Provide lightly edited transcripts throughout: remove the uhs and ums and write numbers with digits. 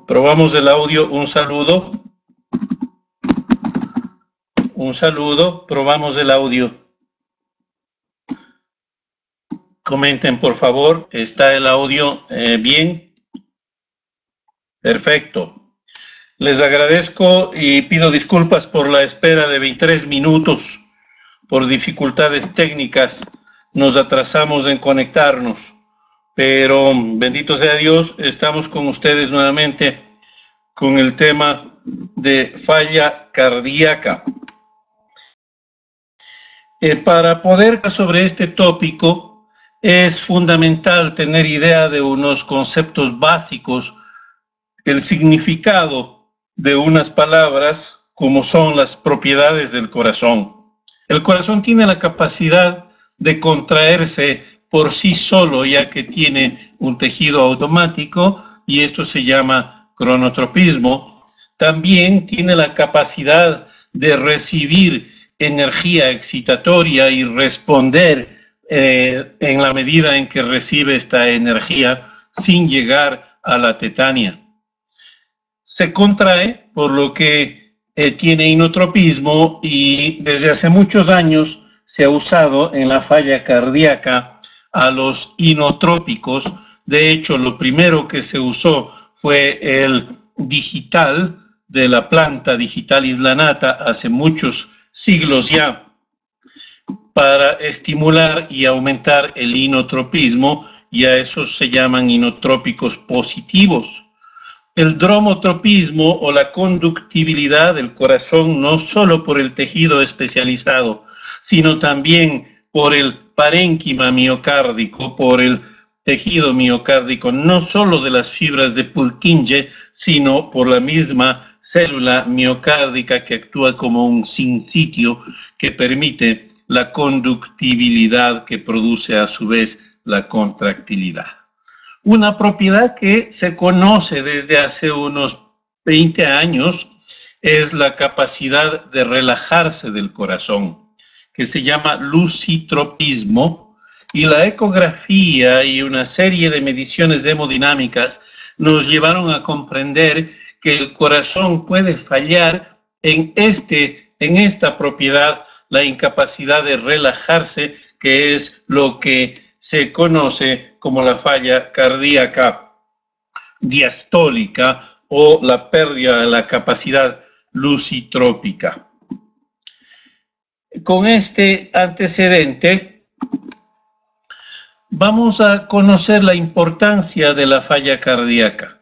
Probamos el audio, un saludo. Un saludo, probamos el audio. Comenten por favor, ¿está el audio bien? Perfecto. Les agradezco y pido disculpas por la espera de 23 minutos. Por dificultades técnicas nos atrasamos en conectarnos. Pero bendito sea Dios, estamos con ustedes nuevamente con el tema de falla cardíaca. Para poder hablar sobre este tópico es fundamental tener idea de unos conceptos básicos, el significado de unas palabras como son las propiedades del corazón. El corazón tiene la capacidad de contraerse por sí solo, ya que tiene un tejido automático, y esto se llama cronotropismo. También tiene la capacidad de recibir energía excitatoria y responder en la medida en que recibe esta energía sin llegar a la tetania. Se contrae, por lo que tiene inotropismo, y desde hace muchos años se ha usado en la falla cardíaca a los inotrópicos. De hecho, lo primero que se usó fue el digital de la planta Digitalis lanata hace muchos siglos ya, para estimular y aumentar el inotropismo, y a esos se llaman inotrópicos positivos. El dromotropismo o la conductibilidad del corazón, no solo por el tejido especializado, sino también por el parénquima miocárdico, por el tejido miocárdico, no solo de las fibras de Purkinje, sino por la misma célula miocárdica que actúa como un sinsitio que permite la conductibilidad que produce a su vez la contractilidad. Una propiedad que se conoce desde hace unos 20 años es la capacidad de relajarse del corazón, que se llama lucitropismo, y la ecografía y una serie de mediciones hemodinámicas nos llevaron a comprender que el corazón puede fallar en esta propiedad, la incapacidad de relajarse, que es lo que se conoce como la falla cardíaca diastólica o la pérdida de la capacidad lucitrópica. Con este antecedente vamos a conocer la importancia de la falla cardíaca.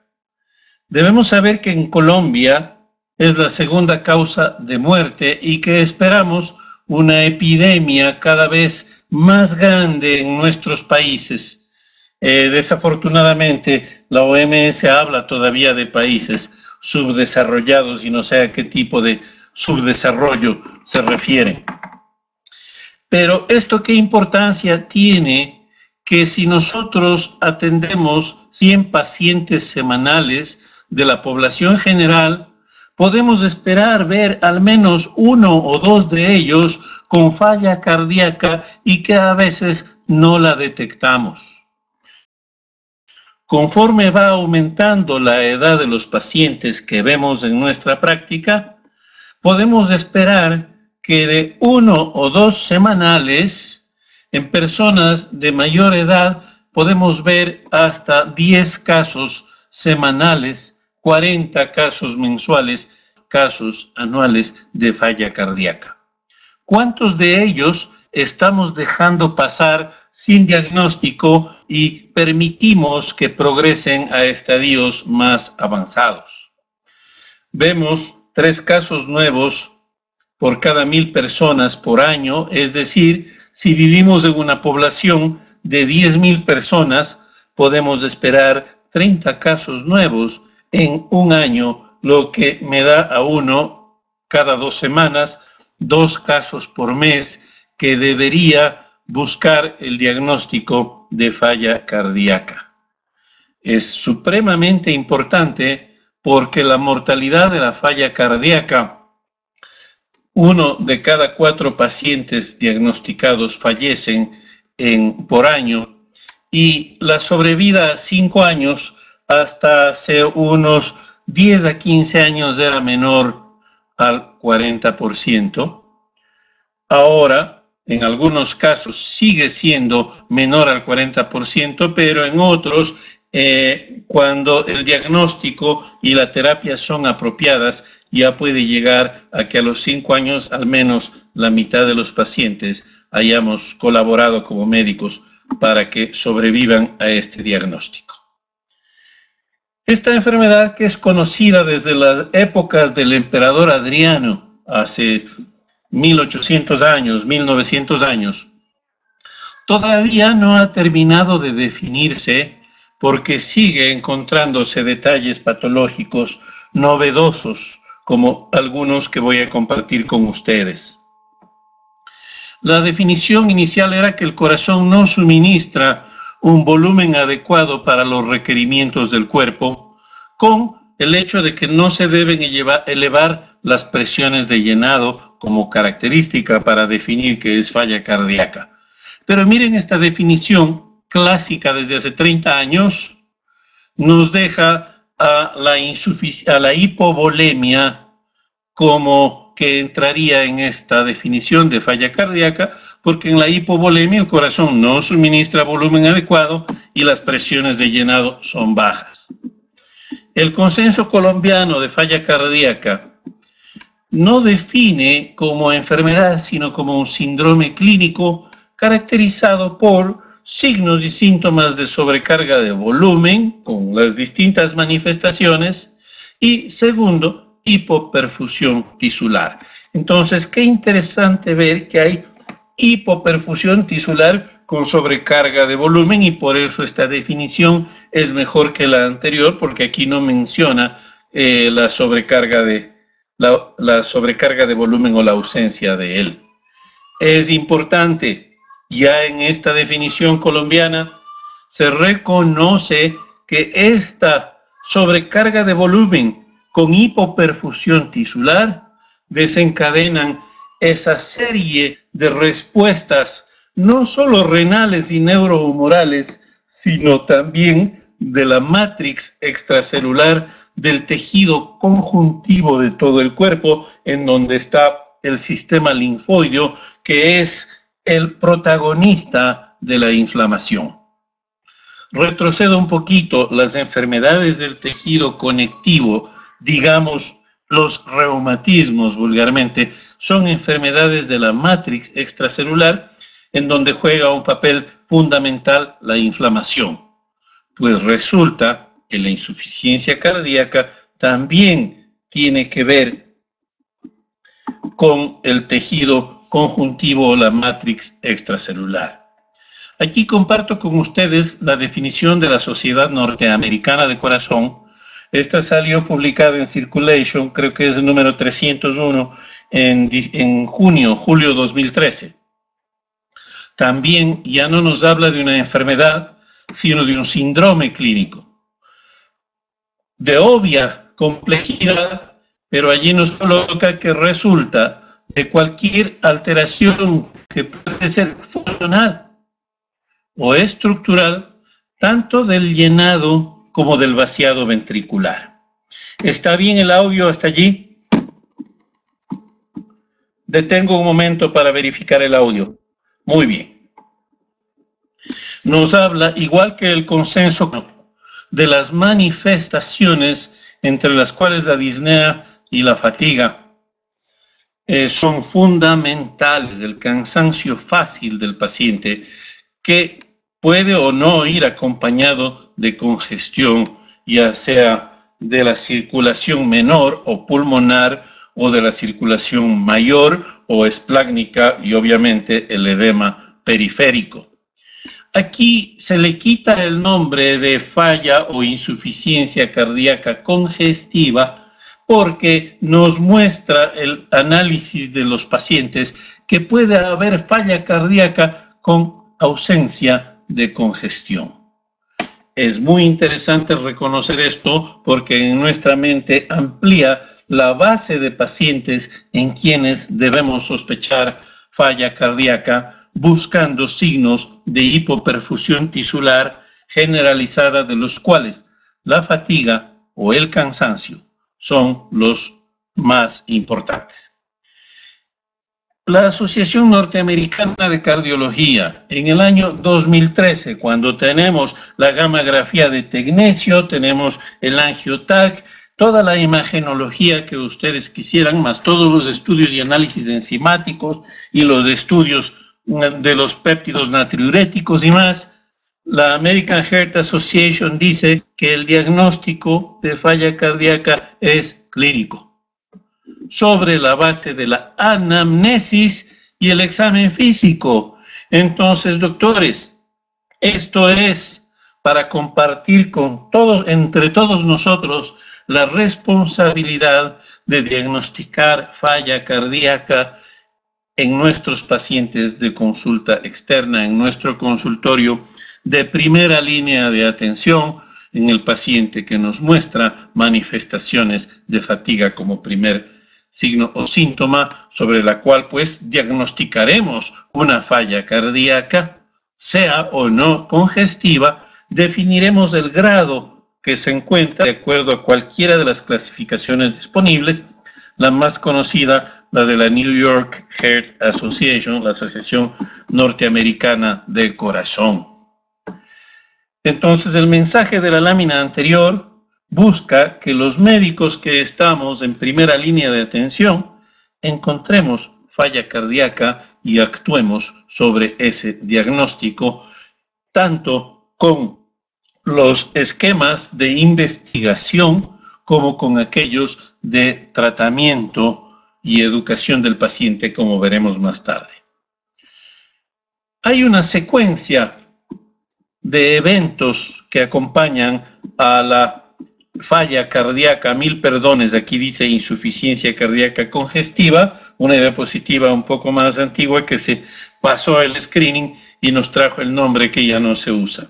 Debemos saber que en Colombia es la segunda causa de muerte y que esperamos una epidemia cada vez más grande en nuestros países. Desafortunadamente, la OMS habla todavía de países subdesarrollados y no sé a qué tipo de subdesarrollo se refiere. Pero esto, ¿qué importancia tiene? Que si nosotros atendemos 100 pacientes semanales de la población general, podemos esperar ver al menos 1 o 2 de ellos con falla cardíaca y que a veces no la detectamos. Conforme va aumentando la edad de los pacientes que vemos en nuestra práctica, podemos esperar que de 1 o 2 semanales, en personas de mayor edad, podemos ver hasta 10 casos semanales, 40 casos mensuales, casos anuales de falla cardíaca. ¿Cuántos de ellos estamos dejando pasar sin diagnóstico y permitimos que progresen a estadios más avanzados? Vemos 3 casos nuevos por cada 1000 personas por año, es decir, si vivimos en una población de 10.000 personas, podemos esperar 30 casos nuevos en un año, lo que me da a uno cada 2 semanas, 2 casos por mes, que debería buscar el diagnóstico de falla cardíaca. Es supremamente importante porque la mortalidad de la falla cardíaca, 1 de cada 4 pacientes diagnosticados fallecen por año, y la sobrevida a 5 años, hasta hace unos 10 a 15 años era menor al 40%. Ahora, en algunos casos sigue siendo menor al 40%, pero en otros, cuando el diagnóstico y la terapia son apropiadas, ya puede llegar a que a los 5 años al menos la mitad de los pacientes hayamos colaborado como médicos para que sobrevivan a este diagnóstico. Esta enfermedad, que es conocida desde las épocas del emperador Adriano, hace 1800 años, 1900 años, todavía no ha terminado de definirse porque sigue encontrándose detalles patológicos novedosos, como algunos que voy a compartir con ustedes. La definición inicial era que el corazón no suministra un volumen adecuado para los requerimientos del cuerpo, con el hecho de que no se deben elevar las presiones de llenado como característica para definir que es falla cardíaca. Pero miren, esta definición clásica desde hace 30 años nos deja a la hipovolemia como que entraría en esta definición de falla cardíaca, porque en la hipovolemia el corazón no suministra volumen adecuado y las presiones de llenado son bajas. El consenso colombiano de falla cardíaca no define como enfermedad, sino como un síndrome clínico caracterizado por signos y síntomas de sobrecarga de volumen con las distintas manifestaciones y, segundo, hipoperfusión tisular. Entonces, qué interesante ver que hay hipoperfusión tisular con sobrecarga de volumen, y por eso esta definición es mejor que la anterior, porque aquí no menciona la sobrecarga de volumen o la ausencia de él. Es importante, ya en esta definición colombiana se reconoce que esta sobrecarga de volumen con hipoperfusión tisular desencadenan esa serie de respuestas, no solo renales y neurohumorales, sino también de la matrix extracelular del tejido conjuntivo de todo el cuerpo, en donde está el sistema linfoideo, que es el protagonista de la inflamación. Retrocedo un poquito. Las enfermedades del tejido conectivo, digamos los reumatismos vulgarmente, son enfermedades de la matrix extracelular, en donde juega un papel fundamental la inflamación. Pues resulta que la insuficiencia cardíaca también tiene que ver con el tejido conjuntivo o la matrix extracelular. Aquí comparto con ustedes la definición de la Sociedad Norteamericana de Corazón. Esta salió publicada en Circulation, creo que es el número 301, en julio 2013. También ya no nos habla de una enfermedad, sino de un síndrome clínico, de obvia complejidad, pero allí nos coloca que resulta de cualquier alteración que puede ser funcional o estructural, tanto del llenado como del vaciado ventricular. ¿Está bien el audio hasta allí? Detengo un momento para verificar el audio. Muy bien. Nos habla, igual que el consenso, de las manifestaciones, entre las cuales la disnea y la fatiga son fundamentales, el cansancio fácil del paciente, que puede o no ir acompañado de congestión, ya sea de la circulación menor o pulmonar, o de la circulación mayor o esplácnica, y obviamente el edema periférico. Aquí se le quita el nombre de falla o insuficiencia cardíaca congestiva, porque nos muestra el análisis de los pacientes que puede haber falla cardíaca con ausencia de congestión. Es muy interesante reconocer esto, porque en nuestra mente amplía la base de pacientes en quienes debemos sospechar falla cardíaca, buscando signos de hipoperfusión tisular generalizada, de los cuales la fatiga o el cansancio son los más importantes. La Asociación Norteamericana de Cardiología, en el año 2013, cuando tenemos la gammagrafía de tecnecio, tenemos el angio-TAC, toda la imagenología que ustedes quisieran, más todos los estudios y análisis enzimáticos y los estudios de los péptidos natriuréticos y más, la American Heart Association dice que el diagnóstico de falla cardíaca es clínico, sobre la base de la anamnesis y el examen físico. Entonces, doctores, esto es para compartir con todos, entre todos nosotros, la responsabilidad de diagnosticar falla cardíaca en nuestros pacientes de consulta externa, en nuestro consultorio de primera línea de atención, en el paciente que nos muestra manifestaciones de fatiga como primer signo o síntoma, sobre la cual pues diagnosticaremos una falla cardíaca, sea o no congestiva, definiremos el grado que se encuentra de acuerdo a cualquiera de las clasificaciones disponibles, la más conocida, la de la New York Heart Association, la Asociación Norteamericana del Corazón. Entonces, el mensaje de la lámina anterior busca que los médicos que estamos en primera línea de atención encontremos falla cardíaca y actuemos sobre ese diagnóstico, tanto con los esquemas de investigación como con aquellos de tratamiento y educación del paciente, como veremos más tarde. Hay una secuencia de eventos que acompañan a la falla cardíaca, mil perdones, aquí dice insuficiencia cardíaca congestiva, una diapositiva un poco más antigua que se pasó el screening y nos trajo el nombre que ya no se usa.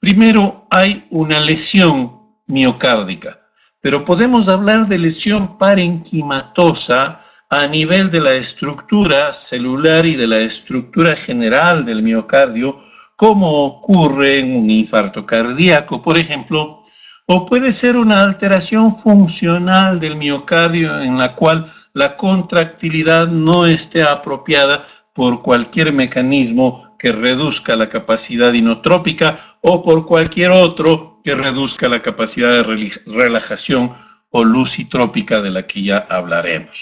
Primero hay una lesión miocárdica, pero podemos hablar de lesión parenquimatosa a nivel de la estructura celular y de la estructura general del miocardio, como ocurre en un infarto cardíaco, por ejemplo, o puede ser una alteración funcional del miocardio en la cual la contractilidad no esté apropiada por cualquier mecanismo que reduzca la capacidad inotrópica o por cualquier otro que reduzca la capacidad de relajación o lucitrópica de la que ya hablaremos.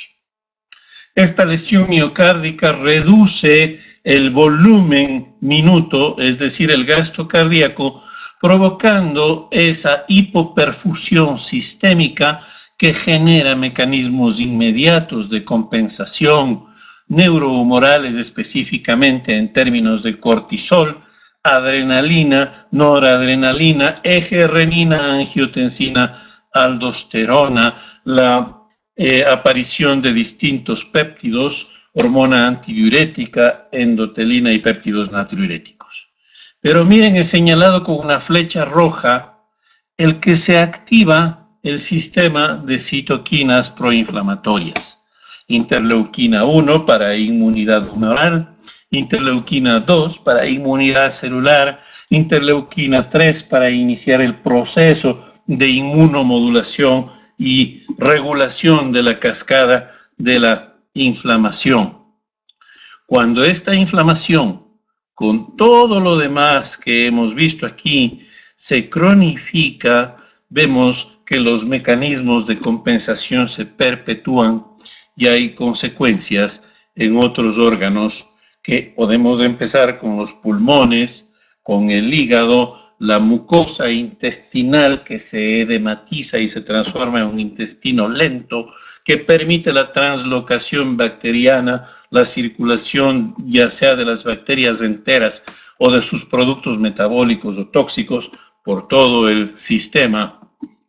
Esta lesión miocárdica reduce el volumen minuto, es decir, el gasto cardíaco, provocando esa hipoperfusión sistémica que genera mecanismos inmediatos de compensación neurohumorales, específicamente en términos de cortisol, adrenalina, noradrenalina, eje renina, angiotensina, aldosterona, la aparición de distintos péptidos, hormona antidiurética, endotelina y péptidos natriuréticos. Pero miren, he señalado con una flecha roja el que se activa el sistema de citoquinas proinflamatorias. Interleuquina 1 para inmunidad humoral, interleuquina 2 para inmunidad celular, interleuquina 3 para iniciar el proceso de inmunomodulación y regulación de la cascada de la inflamación. Cuando esta inflamación, con todo lo demás que hemos visto aquí, se cronifica, vemos que los mecanismos de compensación se perpetúan y hay consecuencias en otros órganos que podemos empezar con los pulmones, con el hígado, la mucosa intestinal que se edematiza y se transforma en un intestino lento que permite la translocación bacteriana, la circulación ya sea de las bacterias enteras o de sus productos metabólicos o tóxicos por todo el sistema,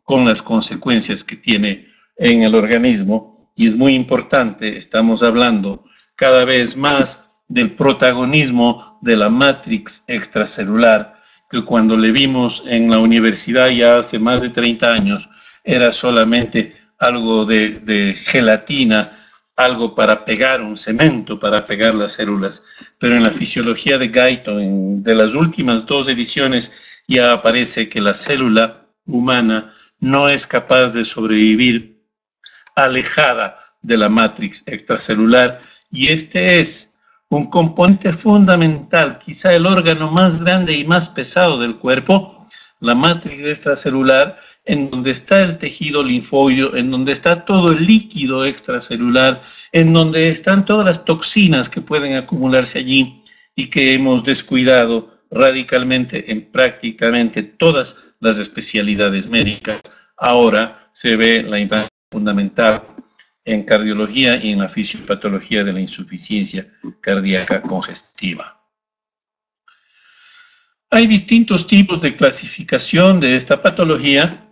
con las consecuencias que tiene en el organismo. Y es muy importante, estamos hablando cada vez más del protagonismo de la matrix extracelular, que cuando le vimos en la universidad ya hace más de 30 años, era solamente algo de gelatina, algo para pegar un cemento, para pegar las células. Pero en la fisiología de Guyton, de las últimas 2 ediciones, ya aparece que la célula humana no es capaz de sobrevivir alejada de la matrix extracelular, y este es un componente fundamental, quizá el órgano más grande y más pesado del cuerpo, la matrix extracelular, en donde está el tejido linfoideo, en donde está todo el líquido extracelular, en donde están todas las toxinas que pueden acumularse allí y que hemos descuidado radicalmente en prácticamente todas las especialidades médicas. Ahora se ve la importancia fundamental en cardiología y en la fisiopatología de la insuficiencia cardíaca congestiva. Hay distintos tipos de clasificación de esta patología,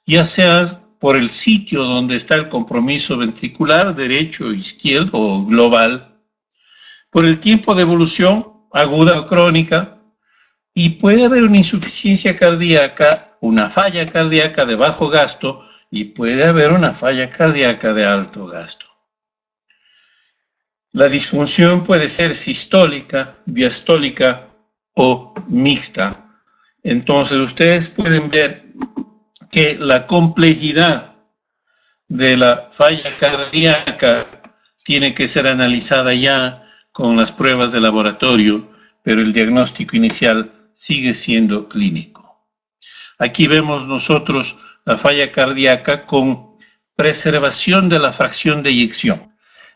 ya sea por el sitio donde está el compromiso ventricular, derecho, izquierdo o global, por el tiempo de evolución, aguda o crónica, y puede haber una insuficiencia cardíaca, una falla cardíaca de bajo gasto, y puede haber una falla cardíaca de alto gasto. La disfunción puede ser sistólica, diastólica o mixta. Entonces ustedes pueden ver que la complejidad de la falla cardíaca tiene que ser analizada ya con las pruebas de laboratorio, pero el diagnóstico inicial sigue siendo clínico. Aquí vemos nosotros la falla cardíaca con preservación de la fracción de eyección.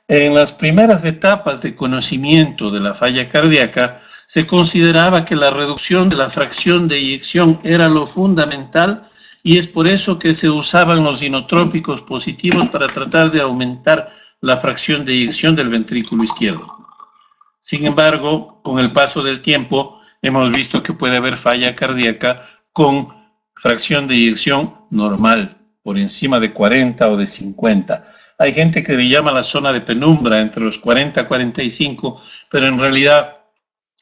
En las primeras etapas de conocimiento de la falla cardíaca, se consideraba que la reducción de la fracción de eyección era lo fundamental, y es por eso que se usaban los inotrópicos positivos para tratar de aumentar la fracción de eyección del ventrículo izquierdo. Sin embargo, con el paso del tiempo, hemos visto que puede haber falla cardíaca con fracción de eyección normal, por encima de 40 o de 50. Hay gente que le llama la zona de penumbra entre los 40 y 45, pero en realidad,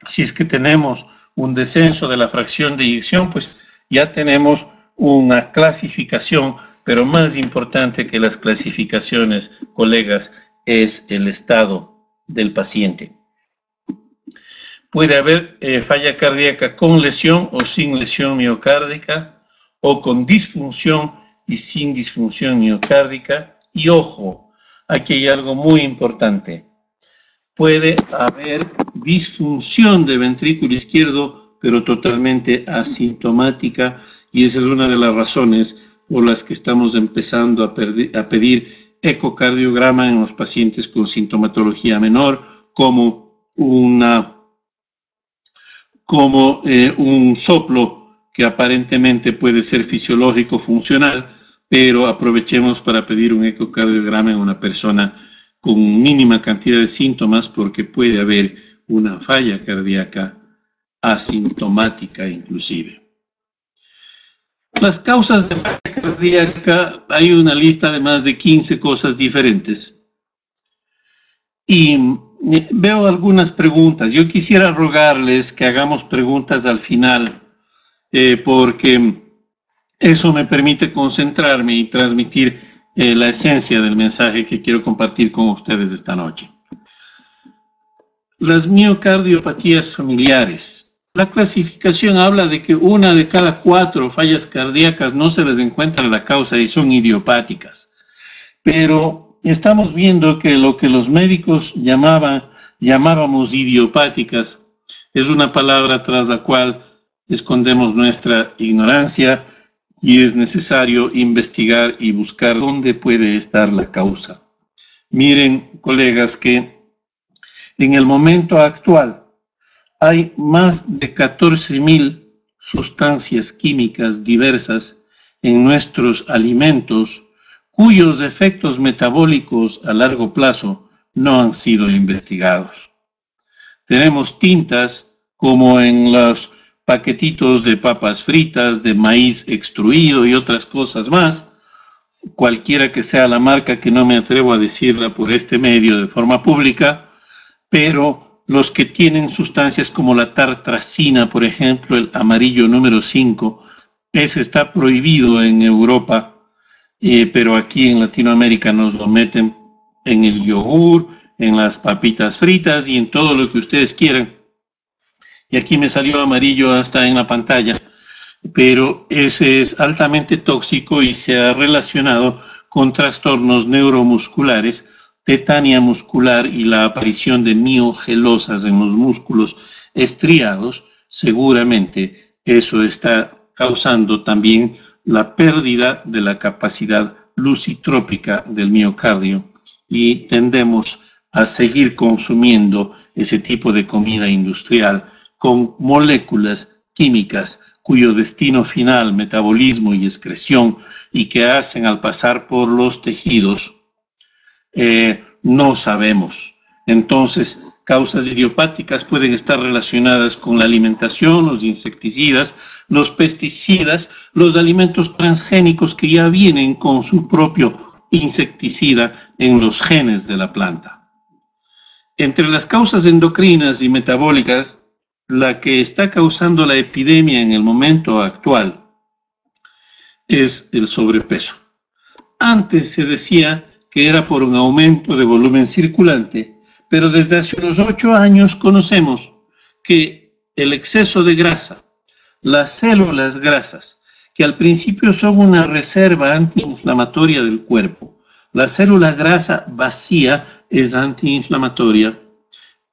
si es que tenemos un descenso de la fracción de eyección, pues ya tenemos una clasificación, pero más importante que las clasificaciones, colegas, es el estado del paciente. Puede haber falla cardíaca con lesión o sin lesión miocárdica, o con disfunción y sin disfunción miocárdica. Y ojo, aquí hay algo muy importante. Puede haber disfunción de ventrículo izquierdo, pero totalmente asintomática, y esa es una de las razones por las que estamos empezando a pedir ecocardiograma en los pacientes con sintomatología menor, como un soplo que aparentemente puede ser fisiológico funcional, pero aprovechemos para pedir un ecocardiograma en una persona con mínima cantidad de síntomas, porque puede haber una falla cardíaca asintomática inclusive. Las causas de falla cardíaca, hay una lista de más de 15 cosas diferentes. Y veo algunas preguntas. Yo quisiera rogarles que hagamos preguntas al final, porque eso me permite concentrarme y transmitir la esencia del mensaje que quiero compartir con ustedes esta noche. Las miocardiopatías familiares. La clasificación habla de que 1 de cada 4 fallas cardíacas no se les encuentra la causa y son idiopáticas. Pero estamos viendo que lo que los médicos llamábamos idiopáticas es una palabra tras la cual escondemos nuestra ignorancia, y es necesario investigar y buscar dónde puede estar la causa. Miren, colegas, que en el momento actual hay más de 14.000 sustancias químicas diversas en nuestros alimentos cuyos efectos metabólicos a largo plazo no han sido investigados. Tenemos tintas como en los paquetitos de papas fritas, de maíz extruido y otras cosas más, cualquiera que sea la marca, que no me atrevo a decirla por este medio de forma pública, pero los que tienen sustancias como la tartrazina, por ejemplo, el amarillo número 5, ese está prohibido en Europa, pero aquí en Latinoamérica nos lo meten en el yogur, en las papitas fritas y en todo lo que ustedes quieran. Y aquí me salió amarillo hasta en la pantalla. pero ese es altamente tóxico y se ha relacionado con trastornos neuromusculares, tetania muscular y la aparición de miogelosas en los músculos estriados. Seguramente eso está causando también la pérdida de la capacidad lucitrópica del miocardio y tendemos a seguir consumiendo ese tipo de comida industrial con moléculas químicas cuyo destino final, metabolismo y excreción, y que hacen al pasar por los tejidos, no sabemos. Entonces, causas idiopáticas pueden estar relacionadas con la alimentación, los insecticidas, los pesticidas, los alimentos transgénicos que ya vienen con su propio insecticida en los genes de la planta. Entre las causas endocrinas y metabólicas, la que está causando la epidemia en el momento actual es el sobrepeso. Antes se decía que era por un aumento de volumen circulante, pero desde hace unos 8 años conocemos que el exceso de grasa, las células grasas, que al principio son una reserva antiinflamatoria del cuerpo, la célula grasa vacía es antiinflamatoria,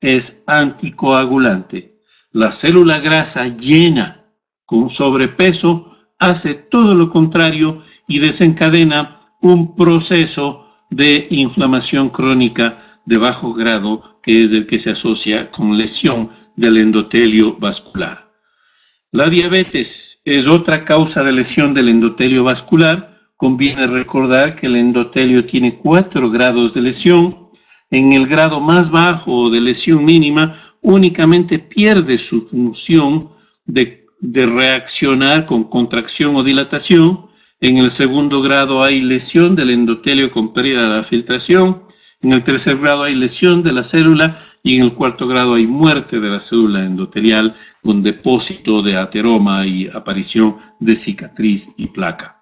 es anticoagulante. La célula grasa llena con sobrepeso hace todo lo contrario y desencadena un proceso de inflamación crónica de bajo grado, que es el que se asocia con lesión del endotelio vascular. La diabetes es otra causa de lesión del endotelio vascular. Conviene recordar que el endotelio tiene 4 grados de lesión. En el grado más bajo de lesión mínima, únicamente pierde su función de reaccionar con contracción o dilatación. En el segundo grado hay lesión del endotelio con pérdida de la filtración. En el tercer grado hay lesión de la célula y en el cuarto grado hay muerte de la célula endotelial con depósito de ateroma y aparición de cicatriz y placa.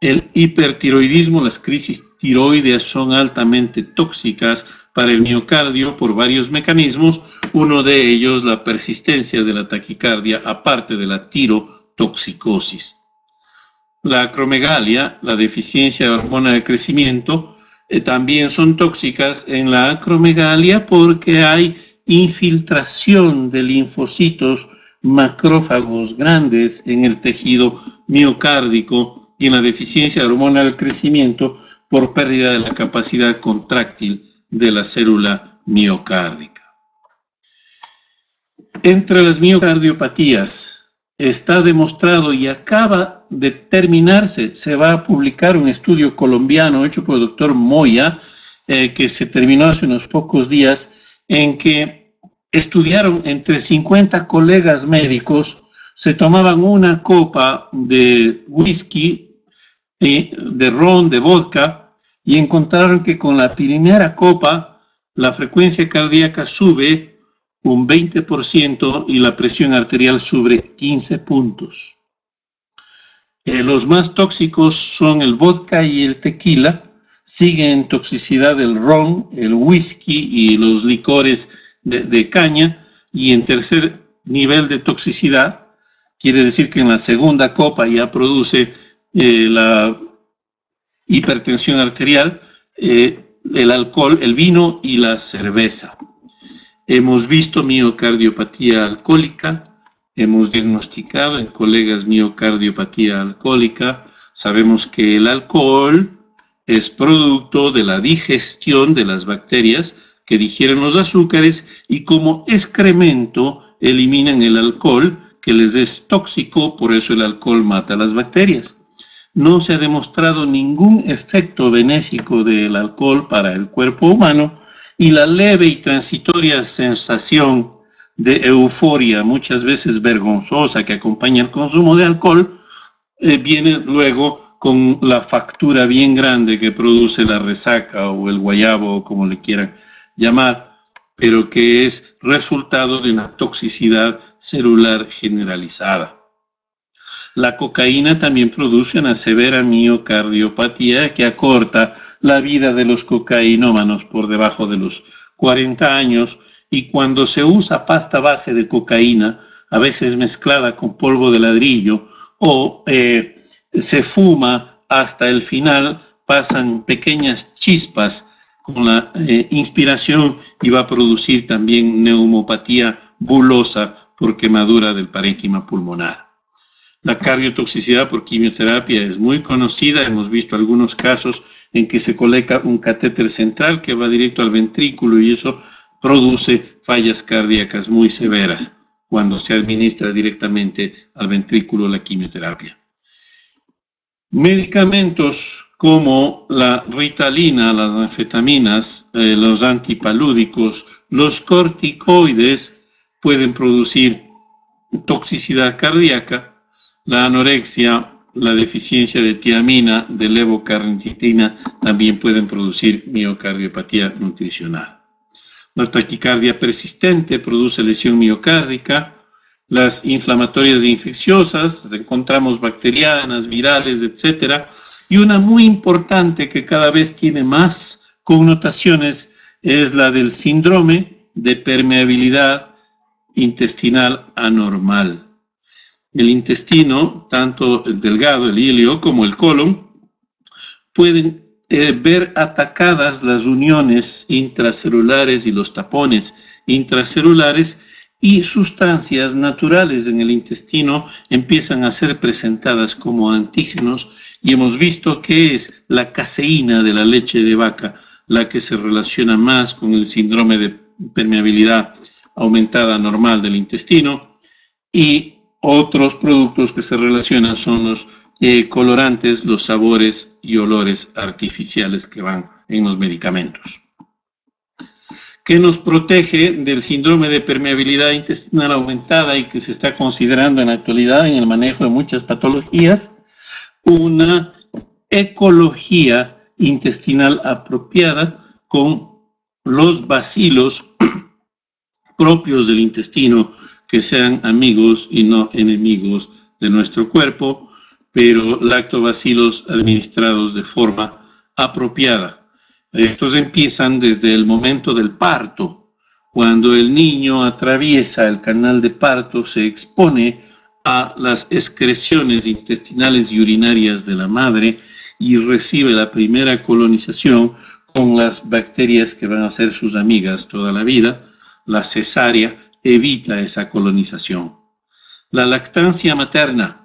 El hipertiroidismo, las crisis tiroideas son altamente tóxicas para el miocardio por varios mecanismos, uno de ellos la persistencia de la taquicardia, aparte de la tirotoxicosis. La acromegalia, la deficiencia de hormona de crecimiento, también son tóxicas en la acromegalia porque hay infiltración de linfocitos macrófagos grandes en el tejido miocárdico y en la deficiencia de hormona del crecimiento por pérdida de la capacidad contráctil de la célula miocárdica. Entre las miocardiopatías está demostrado y acaba de terminarse, se va a publicar un estudio colombiano hecho por el doctor Moya, que se terminó hace unos pocos días, en que estudiaron entre 50 colegas médicos, se tomaban una copa de whisky, de ron, de vodka, y encontraron que con la primera copa la frecuencia cardíaca sube un 20% y la presión arterial sube 15 puntos. Los más tóxicos son el vodka y el tequila, siguen en toxicidad el ron, el whisky y los licores de caña, y en tercer nivel de toxicidad, quiere decir que en la segunda copa ya produce la hipertensión arterial, el alcohol, el vino y la cerveza. Hemos visto miocardiopatía alcohólica, hemos diagnosticado en colegas miocardiopatía alcohólica, sabemos que el alcohol es producto de la digestión de las bacterias que digieren los azúcares y como excremento eliminan el alcohol que les es tóxico, por eso el alcohol mata a las bacterias. No se ha demostrado ningún efecto benéfico del alcohol para el cuerpo humano y la leve y transitoria sensación de euforia, muchas veces vergonzosa, que acompaña el consumo de alcohol, viene luego con la factura bien grande que produce la resaca o el guayabo, o como le quieran llamar, pero que es resultado de una toxicidad celular generalizada. La cocaína también produce una severa miocardiopatía que acorta la vida de los cocainómanos por debajo de los 40 años, y cuando se usa pasta base de cocaína, a veces mezclada con polvo de ladrillo, o se fuma hasta el final, pasan pequeñas chispas con la inspiración y va a producir también neumopatía bulosa por quemadura del parénquima pulmonar. La cardiotoxicidad por quimioterapia es muy conocida, hemos visto algunos casos en que se coloca un catéter central que va directo al ventrículo y eso produce fallas cardíacas muy severas cuando se administra directamente al ventrículo la quimioterapia. Medicamentos como la ritalina, las anfetaminas, los antipalúdicos, los corticoides pueden producir toxicidad cardíaca. La anorexia, la deficiencia de tiamina, de levocarnitina también pueden producir miocardiopatía nutricional. La taquicardia persistente produce lesión miocárdica. Las inflamatorias e infecciosas, encontramos bacterianas, virales, etc. Y una muy importante que cada vez tiene más connotaciones es la del síndrome de permeabilidad intestinal anormal. El intestino, tanto el delgado, el ilio, como el colon, pueden ver atacadas las uniones intracelulares y los tapones intracelulares, y sustancias naturales en el intestino empiezan a ser presentadas como antígenos, y hemos visto que es la caseína de la leche de vaca la que se relaciona más con el síndrome de permeabilidad aumentada normal del intestino, y otros productos que se relacionan son los colorantes, los sabores y olores artificiales que van en los medicamentos. ¿Qué nos protege del síndrome de permeabilidad intestinal aumentada y que se está considerando en la actualidad en el manejo de muchas patologías? Una ecología intestinal apropiada con los bacilos propios del intestino, que sean amigos y no enemigos de nuestro cuerpo, pero lactobacilos administrados de forma apropiada. Estos empiezan desde el momento del parto. Cuando el niño atraviesa el canal de parto, se expone a las excreciones intestinales y urinarias de la madre y recibe la primera colonización con las bacterias que van a ser sus amigas toda la vida. La cesárea evita esa colonización. La lactancia materna.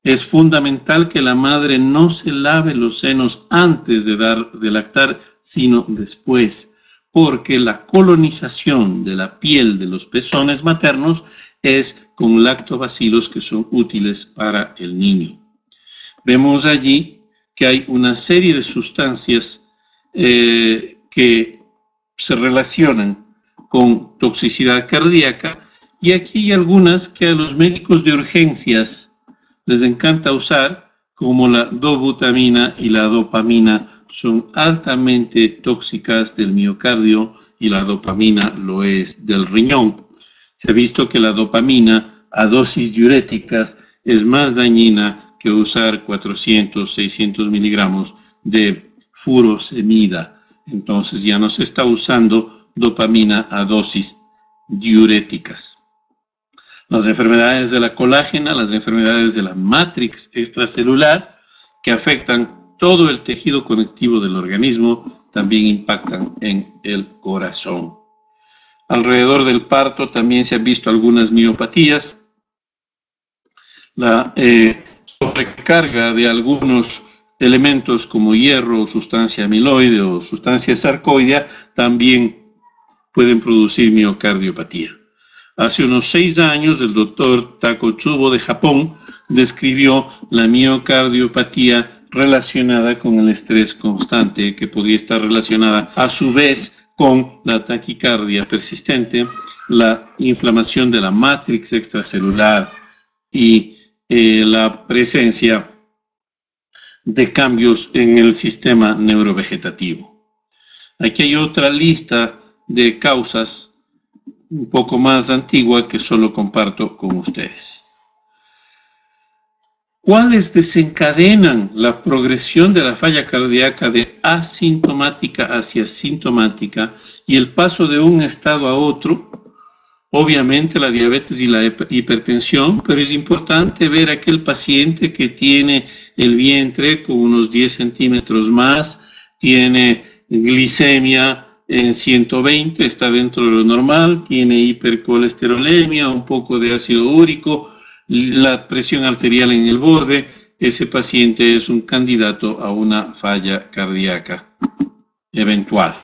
Es fundamental que la madre no se lave los senos antes de lactar, sino después, porque la colonización de la piel de los pezones maternos es con lactobacilos que son útiles para el niño. Vemos allí que hay una serie de sustancias que se relacionan con toxicidad cardíaca, y aquí hay algunas que a los médicos de urgencias les encanta usar, como la dobutamina y la dopamina, son altamente tóxicas del miocardio y la dopamina lo es del riñón. Se ha visto que la dopamina a dosis diuréticas es más dañina que usar 400, 600 miligramos de furosemida. Entonces ya no se está usando dopamina a dosis diuréticas. Las enfermedades de la colágena, las enfermedades de la matrix extracelular, que afectan todo el tejido conectivo del organismo, también impactan en el corazón. Alrededor del parto también se han visto algunas miopatías. La sobrecarga de algunos elementos como hierro, sustancia amiloide o sustancia sarcoidea también pueden producir miocardiopatía. Hace unos 6 años, el doctor Takotsubo de Japón describió la miocardiopatía relacionada con el estrés constante, que podía estar relacionada a su vez con la taquicardia persistente, la inflamación de la matrix extracelular y la presencia de cambios en el sistema neurovegetativo. Aquí hay otra lista de causas un poco más antigua que solo comparto con ustedes. ¿Cuáles desencadenan la progresión de la falla cardíaca de asintomática hacia sintomática y el paso de un estado a otro? obviamente la diabetes y la hipertensión, pero es importante ver aquel paciente que tiene el vientre con unos 10 centímetros más, tiene glicemia en 120, está dentro de lo normal, tiene hipercolesterolemia, un poco de ácido úrico, la presión arterial en el borde. Ese paciente es un candidato a una falla cardíaca eventual.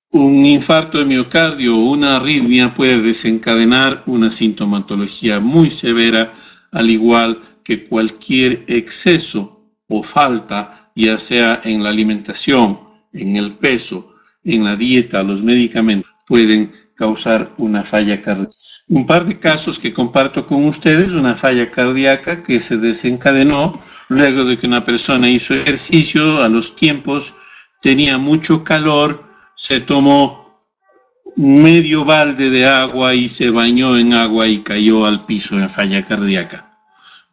Un infarto de miocardio o una arritmia puede desencadenar una sintomatología muy severa, al igual que cualquier exceso o falta, ya sea en la alimentación, en el peso, en la dieta, los medicamentos, pueden causar una falla cardíaca. Un par de casos que comparto con ustedes: una falla cardíaca que se desencadenó luego de que una persona hizo ejercicio a los tiempos, tenía mucho calor, se tomó medio balde de agua y se bañó en agua y cayó al piso en falla cardíaca.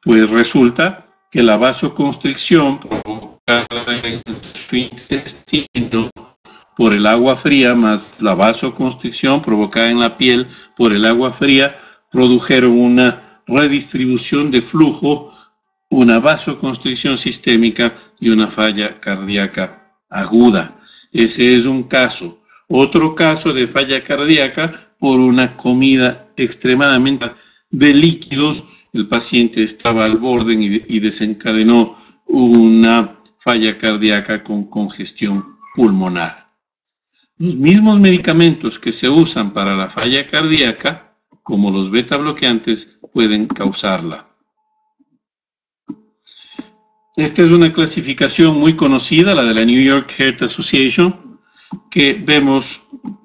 Pues resulta que la vasoconstricción provocada en su intestino por el agua fría, más la vasoconstricción provocada en la piel por el agua fría, produjeron una redistribución de flujo, una vasoconstricción sistémica y una falla cardíaca aguda. Ese es un caso. Otro caso de falla cardíaca por una comida extremadamente de líquidos. El paciente estaba al borde y desencadenó una falla cardíaca con congestión pulmonar. Los mismos medicamentos que se usan para la falla cardíaca, como los beta bloqueantes, pueden causarla. Esta es una clasificación muy conocida, la de la New York Heart Association, que vemos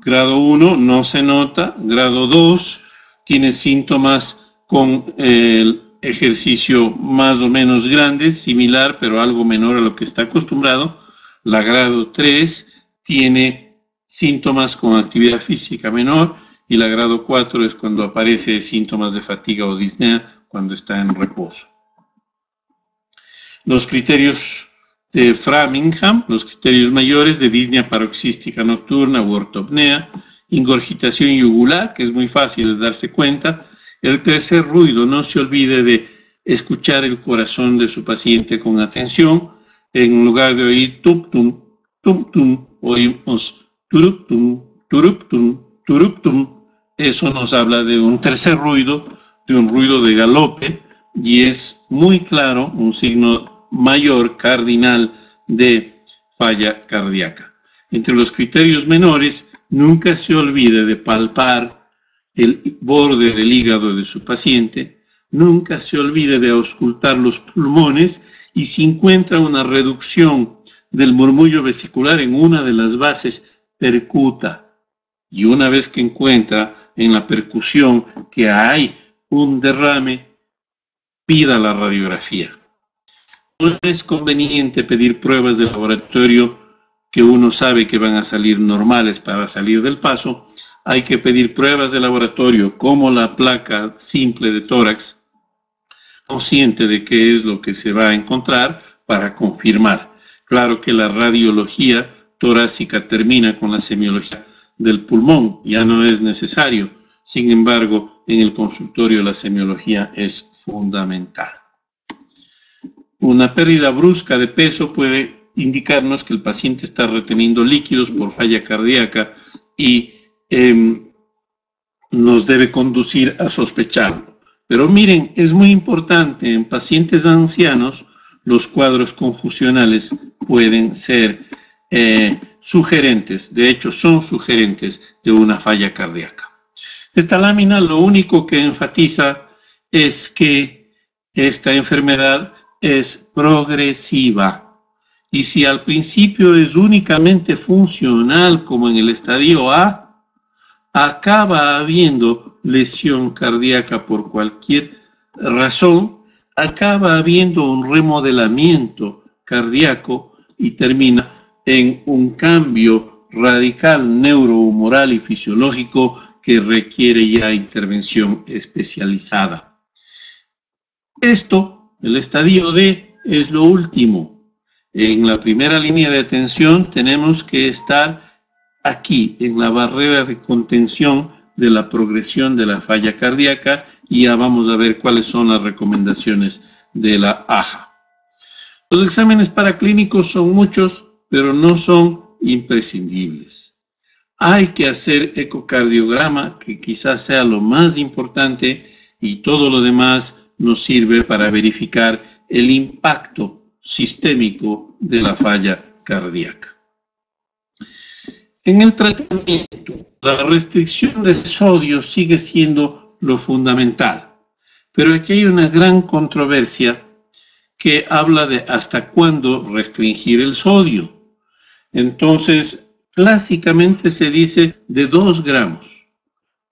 grado 1, no se nota; grado 2, tiene síntomas con el ejercicio más o menos grande, similar, pero algo menor a lo que está acostumbrado. La grado 3 tiene síntomas con actividad física menor, y la grado 4 es cuando aparece síntomas de fatiga o disnea cuando está en reposo. Los criterios de Framingham, los criterios mayores de disnea paroxística nocturna u ortopnea, ingurgitación yugular, que es muy fácil de darse cuenta. El tercer ruido: no se olvide de escuchar el corazón de su paciente con atención. En lugar de oír tum-tum, tum-tum, oímos turup-tum, turup-tum, turup-tum. Eso nos habla de un tercer ruido, de un ruido de galope, y es muy claro un signo mayor cardinal de falla cardíaca. Entre los criterios menores, nunca se olvide de palpar el borde del hígado de su paciente, nunca se olvide de auscultar los pulmones, y si encuentra una reducción del murmullo vesicular en una de las bases, percuta. Y una vez que encuentra en la percusión que hay un derrame, pida la radiografía. No es conveniente pedir pruebas de laboratorio que uno sabe que van a salir normales para salir del paso. Hay que pedir pruebas de laboratorio como la placa simple de tórax, consciente de qué es lo que se va a encontrar para confirmar. Claro que la radiología torácica termina con la semiología del pulmón, ya no es necesario. Sin embargo, en el consultorio la semiología es fundamental. Una pérdida brusca de peso puede indicarnos que el paciente está reteniendo líquidos por falla cardíaca y nos debe conducir a sospecharlo. Pero miren, es muy importante: en pacientes ancianos los cuadros confusionales pueden ser sugerentes, de hecho son sugerentes de una falla cardíaca. Esta lámina lo único que enfatiza es que esta enfermedad es progresiva, y si al principio es únicamente funcional, como en el estadio A, acaba habiendo lesión cardíaca por cualquier razón, acaba habiendo un remodelamiento cardíaco y termina en un cambio radical neurohumoral y fisiológico que requiere ya intervención especializada. Esto, el estadio D, es lo último. En la primera línea de atención tenemos que estar aquí en la barrera de contención de la progresión de la falla cardíaca, y ya vamos a ver cuáles son las recomendaciones de la AJA. Los exámenes paraclínicos son muchos, pero no son imprescindibles. Hay que hacer ecocardiograma, que quizás sea lo más importante, y todo lo demás nos sirve para verificar el impacto sistémico de la falla cardíaca. En el tratamiento, la restricción del sodio sigue siendo lo fundamental, pero aquí hay una gran controversia que habla de hasta cuándo restringir el sodio. Entonces, clásicamente se dice de 2 gramos,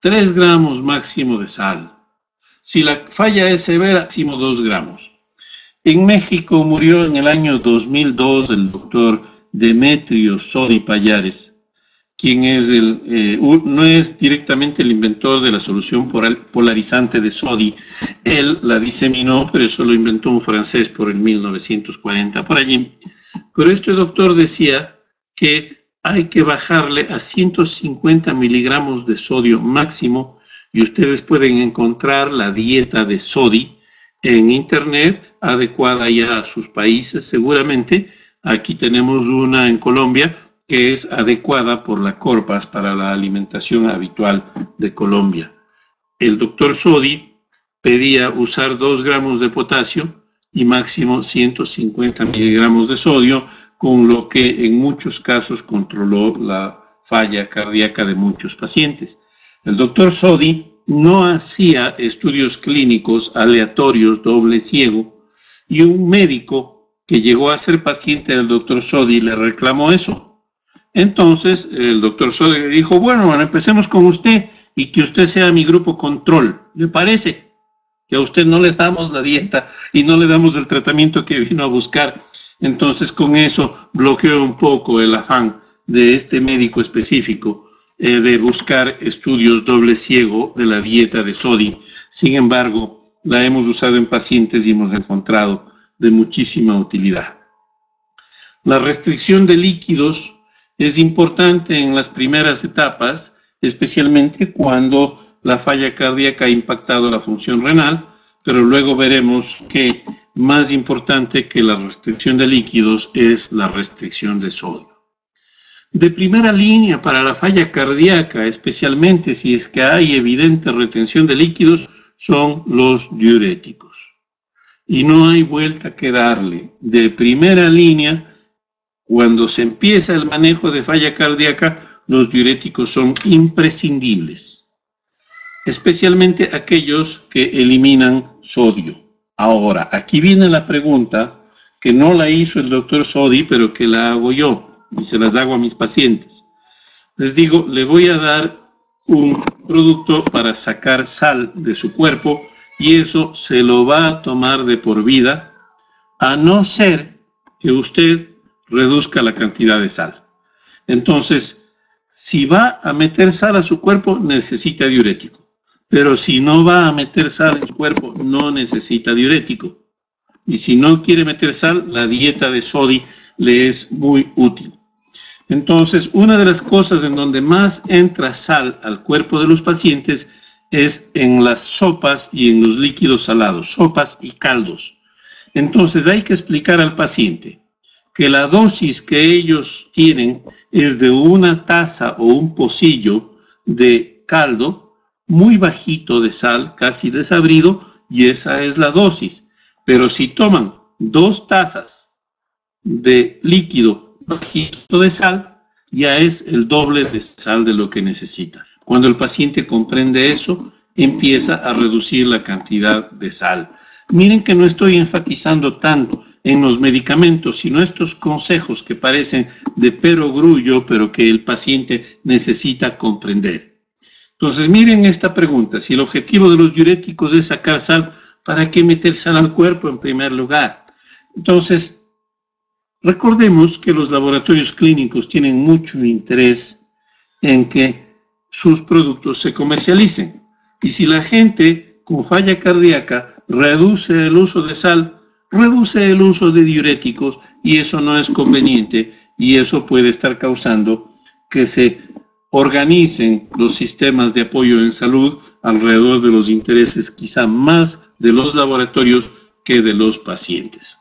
3 gramos máximo de sal. Si la falla es severa, máximo 2 gramos. En México murió en el año 2002 el doctor Demetrio Sodi Pallares, quien es no es directamente el inventor de la solución polarizante de Sodi. Él la diseminó, pero eso lo inventó un francés por el 1940, por allí. Pero este doctor decía que hay que bajarle a 150 miligramos de sodio máximo, y ustedes pueden encontrar la dieta de Sodi en internet, adecuada ya a sus países seguramente. Aquí tenemos una en Colombia que es adecuada por la Corpas para la alimentación habitual de Colombia. El doctor Sodi pedía usar 2 gramos de potasio y máximo 150 miligramos de sodio, con lo que en muchos casos controló la falla cardíaca de muchos pacientes. El doctor Sodi no hacía estudios clínicos aleatorios doble ciego, y un médico que llegó a ser paciente del doctor Sodi le reclamó eso. Entonces el doctor Sodi le dijo: bueno, empecemos con usted y que usted sea mi grupo control. ¿Le parece? Que a usted no le damos la dieta y no le damos el tratamiento que vino a buscar. Entonces con eso bloqueó un poco el afán de este médico específico de buscar estudios doble ciego de la dieta de Sodi. Sin embargo, la hemos usado en pacientes y hemos encontrado de muchísima utilidad. La restricción de líquidos es importante en las primeras etapas, especialmente cuando la falla cardíaca ha impactado la función renal, pero luego veremos que más importante que la restricción de líquidos es la restricción de sodio. De primera línea para la falla cardíaca, especialmente si es que hay evidente retención de líquidos, son los diuréticos. Y no hay vuelta que darle. De primera línea, cuando se empieza el manejo de falla cardíaca, los diuréticos son imprescindibles, especialmente aquellos que eliminan sodio. Ahora, aquí viene la pregunta que no la hizo el doctor Sodi, pero que la hago yo y se las hago a mis pacientes. Les digo, le voy a dar un producto para sacar sal de su cuerpo, y eso se lo va a tomar de por vida, a no ser que usted reduzca la cantidad de sal. Entonces, si va a meter sal a su cuerpo, necesita diurético. Pero si no va a meter sal en su cuerpo, no necesita diurético. Y si no quiere meter sal, la dieta de Sodi le es muy útil. Entonces, una de las cosas en donde más entra sal al cuerpo de los pacientes es en las sopas y en los líquidos salados, sopas y caldos. Entonces, hay que explicar al paciente que la dosis que ellos tienen es de 1 taza o un pocillo de caldo, muy bajito de sal, casi desabrido, y esa es la dosis. Pero si toman 2 tazas de líquido bajito de sal, ya es el doble de sal de lo que necesita. Cuando el paciente comprende eso, empieza a reducir la cantidad de sal. Miren que no estoy enfatizando tanto en los medicamentos, sino estos consejos que parecen de perogrullo, pero que el paciente necesita comprender. Entonces, miren esta pregunta: si el objetivo de los diuréticos es sacar sal, ¿para qué meter sal al cuerpo en primer lugar? Entonces, recordemos que los laboratorios clínicos tienen mucho interés en que sus productos se comercialicen. Y si la gente con falla cardíaca reduce el uso de sal, reduce el uso de diuréticos, y eso no es conveniente, y eso puede estar causando que se organicen los sistemas de apoyo en salud alrededor de los intereses quizá más de los laboratorios que de los pacientes.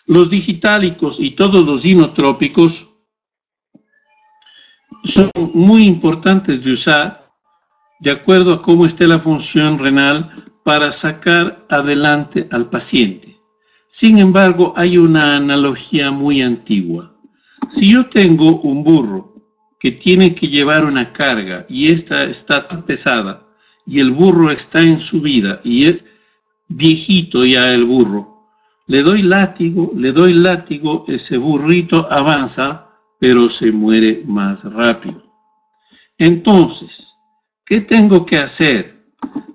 Los digitálicos y todos los inotrópicos son muy importantes de usar de acuerdo a cómo esté la función renal para sacar adelante al paciente. Sin embargo, hay una analogía muy antigua. Si yo tengo un burro que tiene que llevar una carga y esta está tan pesada y el burro está en subida y es viejito ya el burro, le doy látigo, ese burrito avanza, pero se muere más rápido. Entonces, ¿qué tengo que hacer?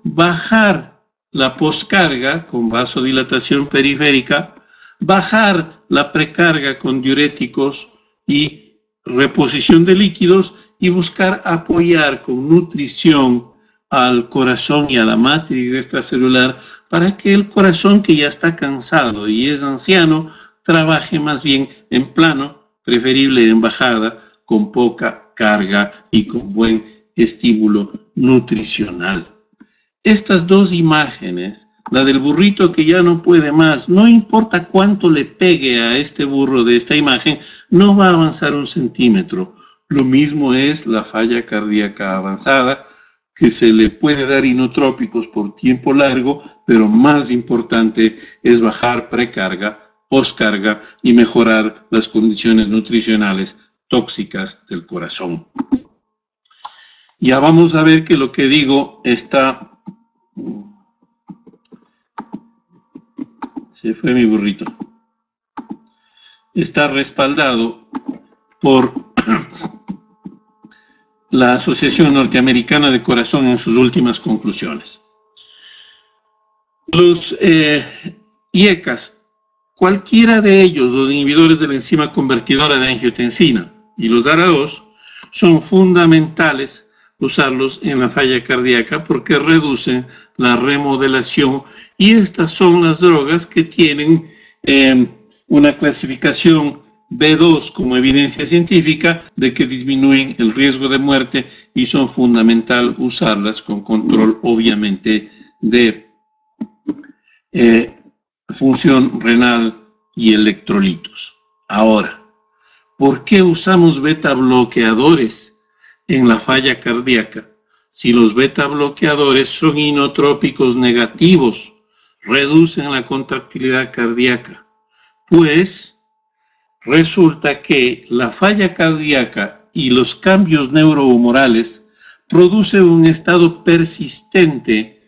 Bajar la poscarga con vasodilatación periférica, bajar la precarga con diuréticos y reposición de líquidos y buscar apoyar con nutrición al corazón y a la matriz extracelular para que el corazón, que ya está cansado y es anciano, trabaje más bien en plano, preferible en bajada, con poca carga y con buen estímulo nutricional. Estas dos imágenes, la del burrito que ya no puede más, no importa cuánto le pegue a este burro de esta imagen, no va a avanzar 1 centímetro. Lo mismo es la falla cardíaca avanzada, que se le puede dar inotrópicos por tiempo largo, pero más importante es bajar precarga, poscarga y mejorar las condiciones nutricionales tóxicas del corazón. Ya vamos a ver que lo que digo está... Se fue mi burrito. Está respaldado por la Asociación Norteamericana de Corazón en sus últimas conclusiones. Los IECAS, cualquiera de ellos, los inhibidores de la enzima convertidora de angiotensina y los DARA2, son fundamentales usarlos en la falla cardíaca porque reducen la remodelación, y estas son las drogas que tienen una clasificación B2 como evidencia científica de que disminuyen el riesgo de muerte, y son fundamental usarlas con control obviamente de función renal y electrolitos. Ahora, ¿por qué usamos beta bloqueadores en la falla cardíaca? Si los beta bloqueadores son inotrópicos negativos, reducen la contractilidad cardíaca, pues resulta que la falla cardíaca y los cambios neurohumorales producen un estado persistente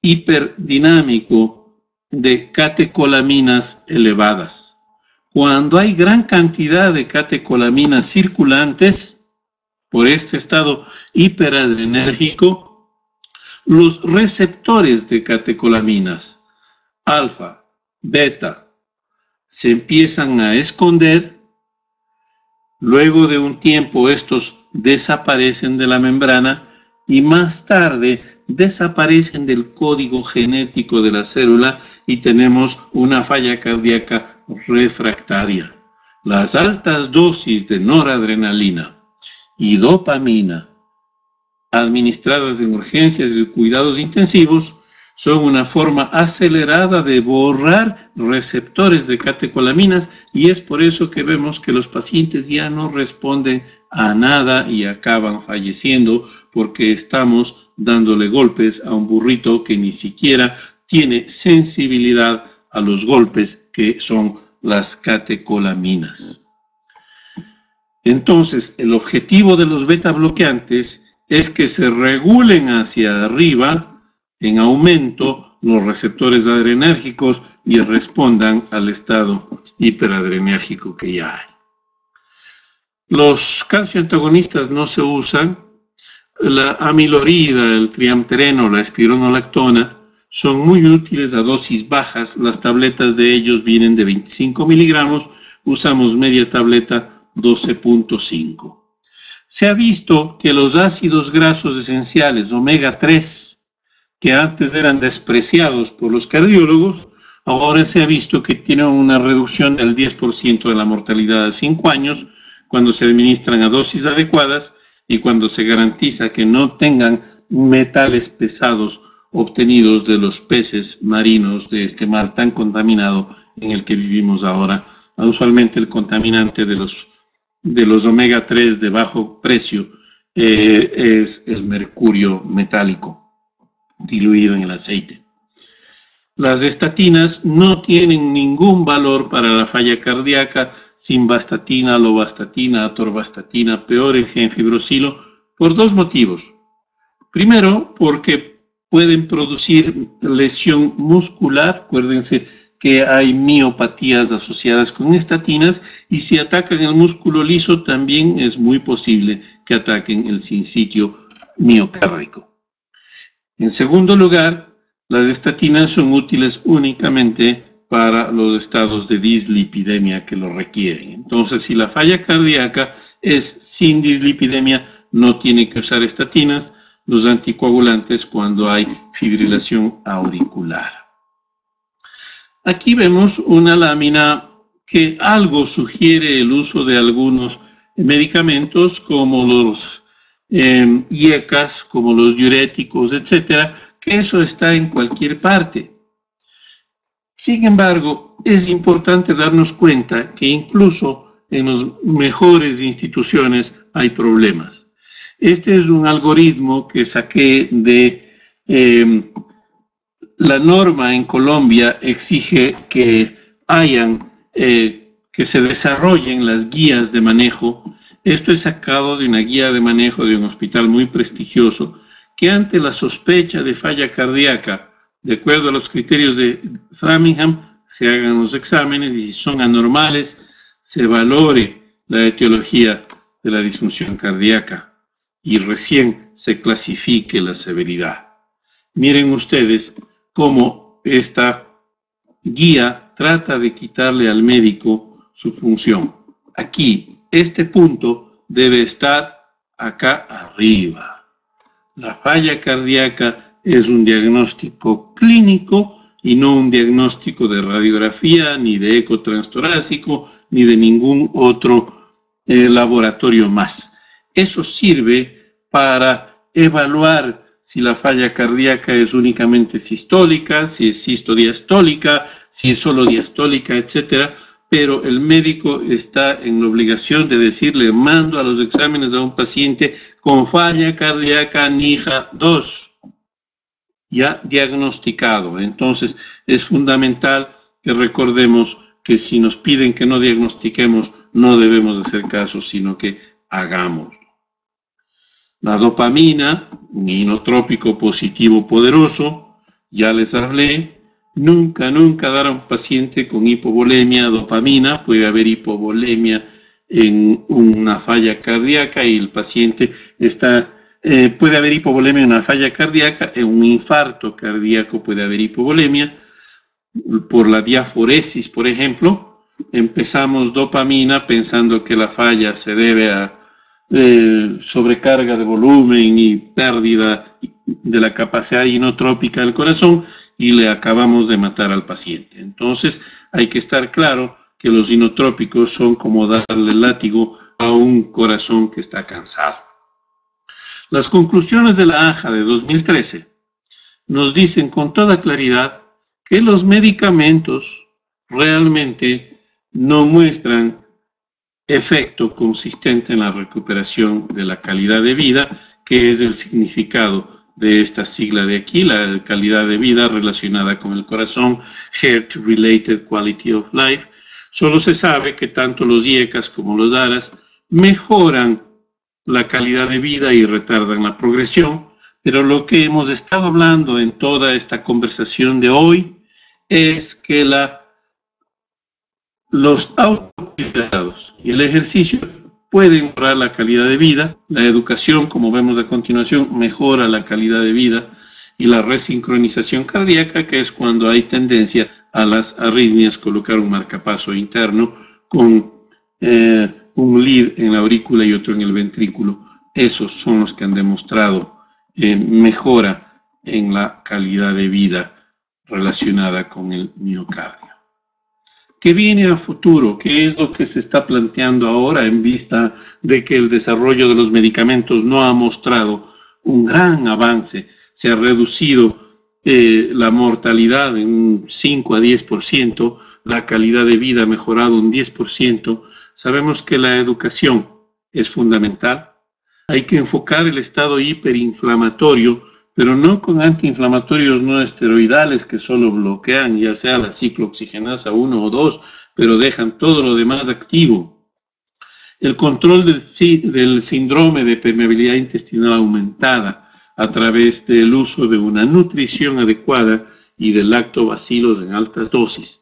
hiperdinámico de catecolaminas elevadas. Cuando hay gran cantidad de catecolaminas circulantes por este estado hiperadrenérgico, los receptores de catecolaminas, alfa, beta, se empiezan a esconder. Luego de un tiempo estos desaparecen de la membrana y más tarde desaparecen del código genético de la célula y tenemos una falla cardíaca refractaria. Las altas dosis de noradrenalina y dopamina administradas en urgencias y cuidados intensivos son una forma acelerada de borrar receptores de catecolaminas, y es por eso que vemos que los pacientes ya no responden a nada y acaban falleciendo, porque estamos dándole golpes a un burrito que ni siquiera tiene sensibilidad a los golpes que son las catecolaminas. Entonces, el objetivo de los beta bloqueantes es que se regulen hacia arriba en aumento los receptores adrenérgicos y respondan al estado hiperadrenérgico que ya hay. Los calcioantagonistas no se usan. La amilorida, el triamtereno, la espironolactona son muy útiles a dosis bajas. Las tabletas de ellos vienen de 25 miligramos, usamos media tableta 12.5. Se ha visto que los ácidos grasos esenciales omega 3, que antes eran despreciados por los cardiólogos, ahora se ha visto que tienen una reducción del 10% de la mortalidad a 5 años cuando se administran a dosis adecuadas y cuando se garantiza que no tengan metales pesados obtenidos de los peces marinos de este mar tan contaminado en el que vivimos ahora. Usualmente el contaminante de los omega 3 de bajo precio es el mercurio metálico diluido en el aceite. Las estatinas no tienen ningún valor para la falla cardíaca. Simvastatina, lovastatina, atorvastatina, peor el genfibrosilo, por dos motivos. Primero, porque pueden producir lesión muscular. Acuérdense que hay miopatías asociadas con estatinas, y si atacan el músculo liso también es muy posible que ataquen el sinsitio miocárdico. En segundo lugar, las estatinas son útiles únicamente para los estados de dislipidemia que lo requieren. Entonces, si la falla cardíaca es sin dislipidemia, no tiene que usar estatinas, los anticoagulantes cuando hay fibrilación auricular. Aquí vemos una lámina que algo sugiere el uso de algunos medicamentos como los IECAS, como los diuréticos, etcétera, que eso está en cualquier parte. Sin embargo, es importante darnos cuenta que incluso en las mejores instituciones hay problemas. Este es un algoritmo que saqué de la norma en Colombia. Exige que que se desarrollen las guías de manejo. Esto es sacado de una guía de manejo de un hospital muy prestigioso, que ante la sospecha de falla cardíaca, de acuerdo a los criterios de Framingham, se hagan los exámenes y si son anormales, se valore la etiología de la disfunción cardíaca y recién se clasifique la severidad. Miren ustedes cómo esta guía trata de quitarle al médico su función. Aquí, este punto debe estar acá arriba. La falla cardíaca es un diagnóstico clínico y no un diagnóstico de radiografía, ni de eco transtorácico, ni de ningún otro laboratorio más. Eso sirve para evaluar si la falla cardíaca es únicamente sistólica, si es sistodiastólica, si es solo diastólica, etcétera, pero el médico está en la obligación de decirle: mando a los exámenes a un paciente con falla cardíaca NIHA 2, ya diagnosticado. Entonces, es fundamental que recordemos que si nos piden que no diagnostiquemos, no debemos hacer caso, sino que hagamos. La dopamina, un inotrópico positivo poderoso, ya les hablé. Nunca dar a un paciente con hipovolemia dopamina. Puede haber hipovolemia en una falla cardíaca y el paciente puede haber hipovolemia en una falla cardíaca, en un infarto cardíaco puede haber hipovolemia. Por la diaforesis, por ejemplo, empezamos dopamina pensando que la falla se debe a sobrecarga de volumen y pérdida de la capacidad inotrópica del corazón, y le acabamos de matar al paciente. Entonces hay que estar claro que los inotrópicos son como darle látigo a un corazón que está cansado. Las conclusiones de la ANJA de 2013 nos dicen con toda claridad que los medicamentos realmente no muestran efecto consistente en la recuperación de la calidad de vida, que es el significado de esta sigla de aquí, la calidad de vida relacionada con el corazón, Heart Related Quality of Life. Solo se sabe que tanto los IECAS como los ARAS mejoran la calidad de vida y retardan la progresión, pero lo que hemos estado hablando en toda esta conversación de hoy es que los autocuidados y el ejercicio pueden mejorar la calidad de vida. La educación, como vemos a continuación, mejora la calidad de vida, y la resincronización cardíaca, que es cuando hay tendencia a las arritmias, colocar un marcapaso interno con un lead en la aurícula y otro en el ventrículo. Esos son los que han demostrado mejora en la calidad de vida relacionada con el miocardio. ¿Qué viene a futuro? ¿Qué es lo que se está planteando ahora en vista de que el desarrollo de los medicamentos no ha mostrado un gran avance? Se ha reducido la mortalidad en un 5 a 10%, la calidad de vida ha mejorado un 10%. Sabemos que la educación es fundamental. Hay que enfocar el estado hiperinflamatorio, pero no con antiinflamatorios no esteroidales que solo bloquean, ya sea la ciclooxigenasa 1 o 2, pero dejan todo lo demás activo. El control del síndrome de permeabilidad intestinal aumentada a través del uso de una nutrición adecuada y de lactobacilos en altas dosis.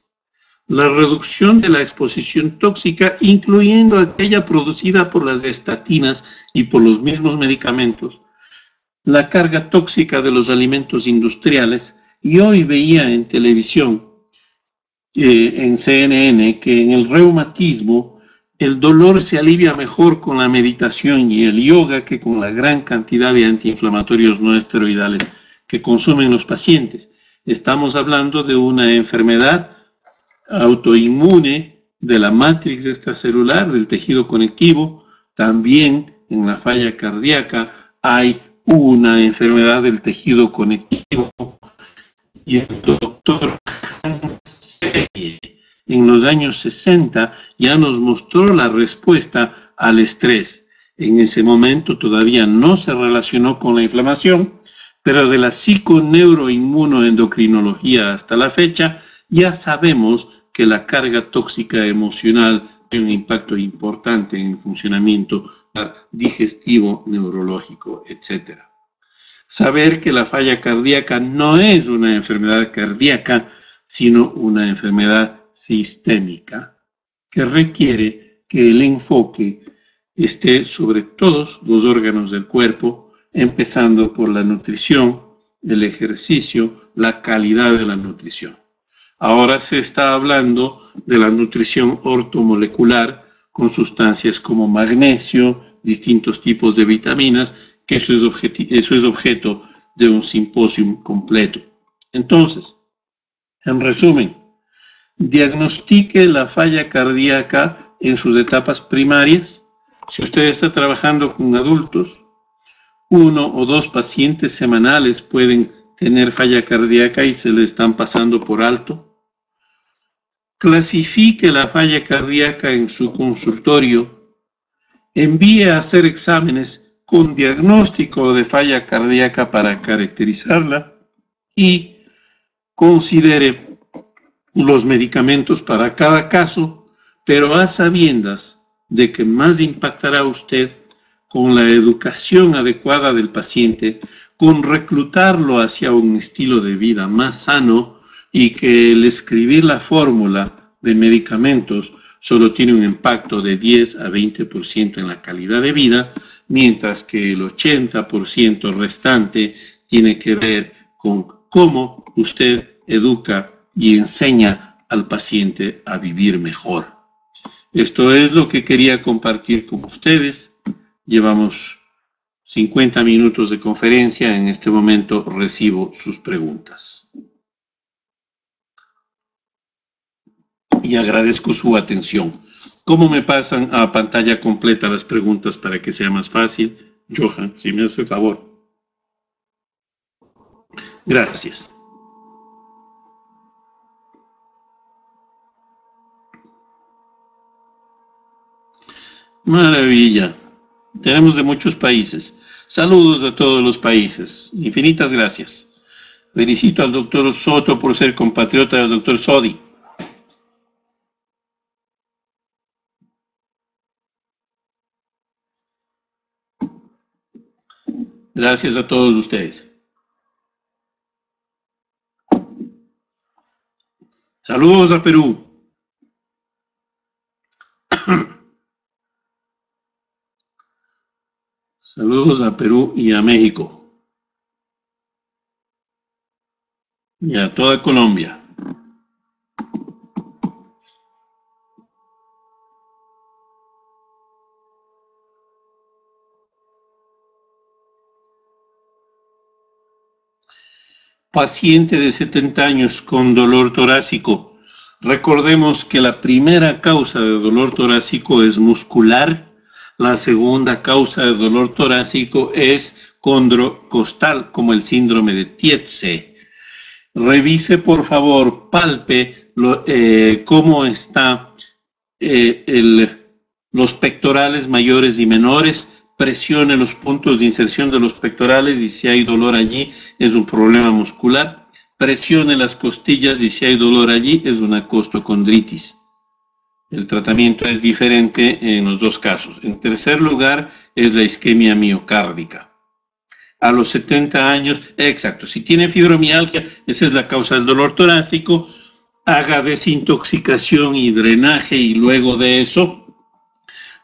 La reducción de la exposición tóxica, incluyendo aquella producida por las estatinas y por los mismos medicamentos, la carga tóxica de los alimentos industriales, y hoy veía en televisión, en CNN, que en el reumatismo el dolor se alivia mejor con la meditación y el yoga que con la gran cantidad de antiinflamatorios no esteroidales que consumen los pacientes. Estamos hablando de una enfermedad autoinmune de la matrix extracelular, del tejido conectivo. También en la falla cardíaca hay una enfermedad del tejido conectivo, y el doctor en los años 60 ya nos mostró la respuesta al estrés. En ese momento todavía no se relacionó con la inflamación, pero de la psiconeuroinmunoendocrinología hasta la fecha ya sabemos que la carga tóxica emocional tiene un impacto importante en el funcionamiento digestivo, neurológico, etc. Saber que la falla cardíaca no es una enfermedad cardíaca, sino una enfermedad sistémica que requiere que el enfoque esté sobre todos los órganos del cuerpo, empezando por la nutrición, el ejercicio, la calidad de la nutrición. Ahora se está hablando de la nutrición ortomolecular con sustancias como magnesio, distintos tipos de vitaminas, que eso es objeto de un simposio completo. Entonces, en resumen, diagnostique la falla cardíaca en sus etapas primarias. Si usted está trabajando con adultos, 1 o 2 pacientes semanales pueden tener falla cardíaca y se le están pasando por alto. Clasifique la falla cardíaca en su consultorio, envíe a hacer exámenes con diagnóstico de falla cardíaca para caracterizarla y considere los medicamentos para cada caso, pero a sabiendas de que más impactará usted con la educación adecuada del paciente, con reclutarlo hacia un estilo de vida más sano, y que el escribir la fórmula de medicamentos solo tiene un impacto de 10 a 20% en la calidad de vida, mientras que el 80% restante tiene que ver con cómo usted educa y enseña al paciente a vivir mejor. Esto es lo que quería compartir con ustedes. Llevamos 50 minutos de conferencia. En este momento recibo sus preguntas. Y agradezco su atención. ¿Cómo me pasan a pantalla completa las preguntas para que sea más fácil? Johan, si me hace el favor. Gracias. Maravilla. Tenemos de muchos países. Saludos a todos los países. Infinitas gracias. Felicito al doctor Soto por ser compatriota del doctor Sodi. Gracias a todos ustedes. Saludos a Perú. Saludos a Perú y a México. Y a toda Colombia. Paciente de 70 años con dolor torácico. Recordemos que la primera causa de dolor torácico es muscular, la segunda causa de dolor torácico es condrocostal, como el síndrome de Tietze. Revise, por favor, palpe cómo está los pectorales mayores y menores, presione los puntos de inserción de los pectorales y si hay dolor allí es un problema muscular. Presione las costillas y si hay dolor allí es una costocondritis. El tratamiento es diferente en los dos casos. En tercer lugar es la isquemia miocárdica. A los 70 años, exacto, si tiene fibromialgia, esa es la causa del dolor torácico, haga desintoxicación y drenaje y luego de eso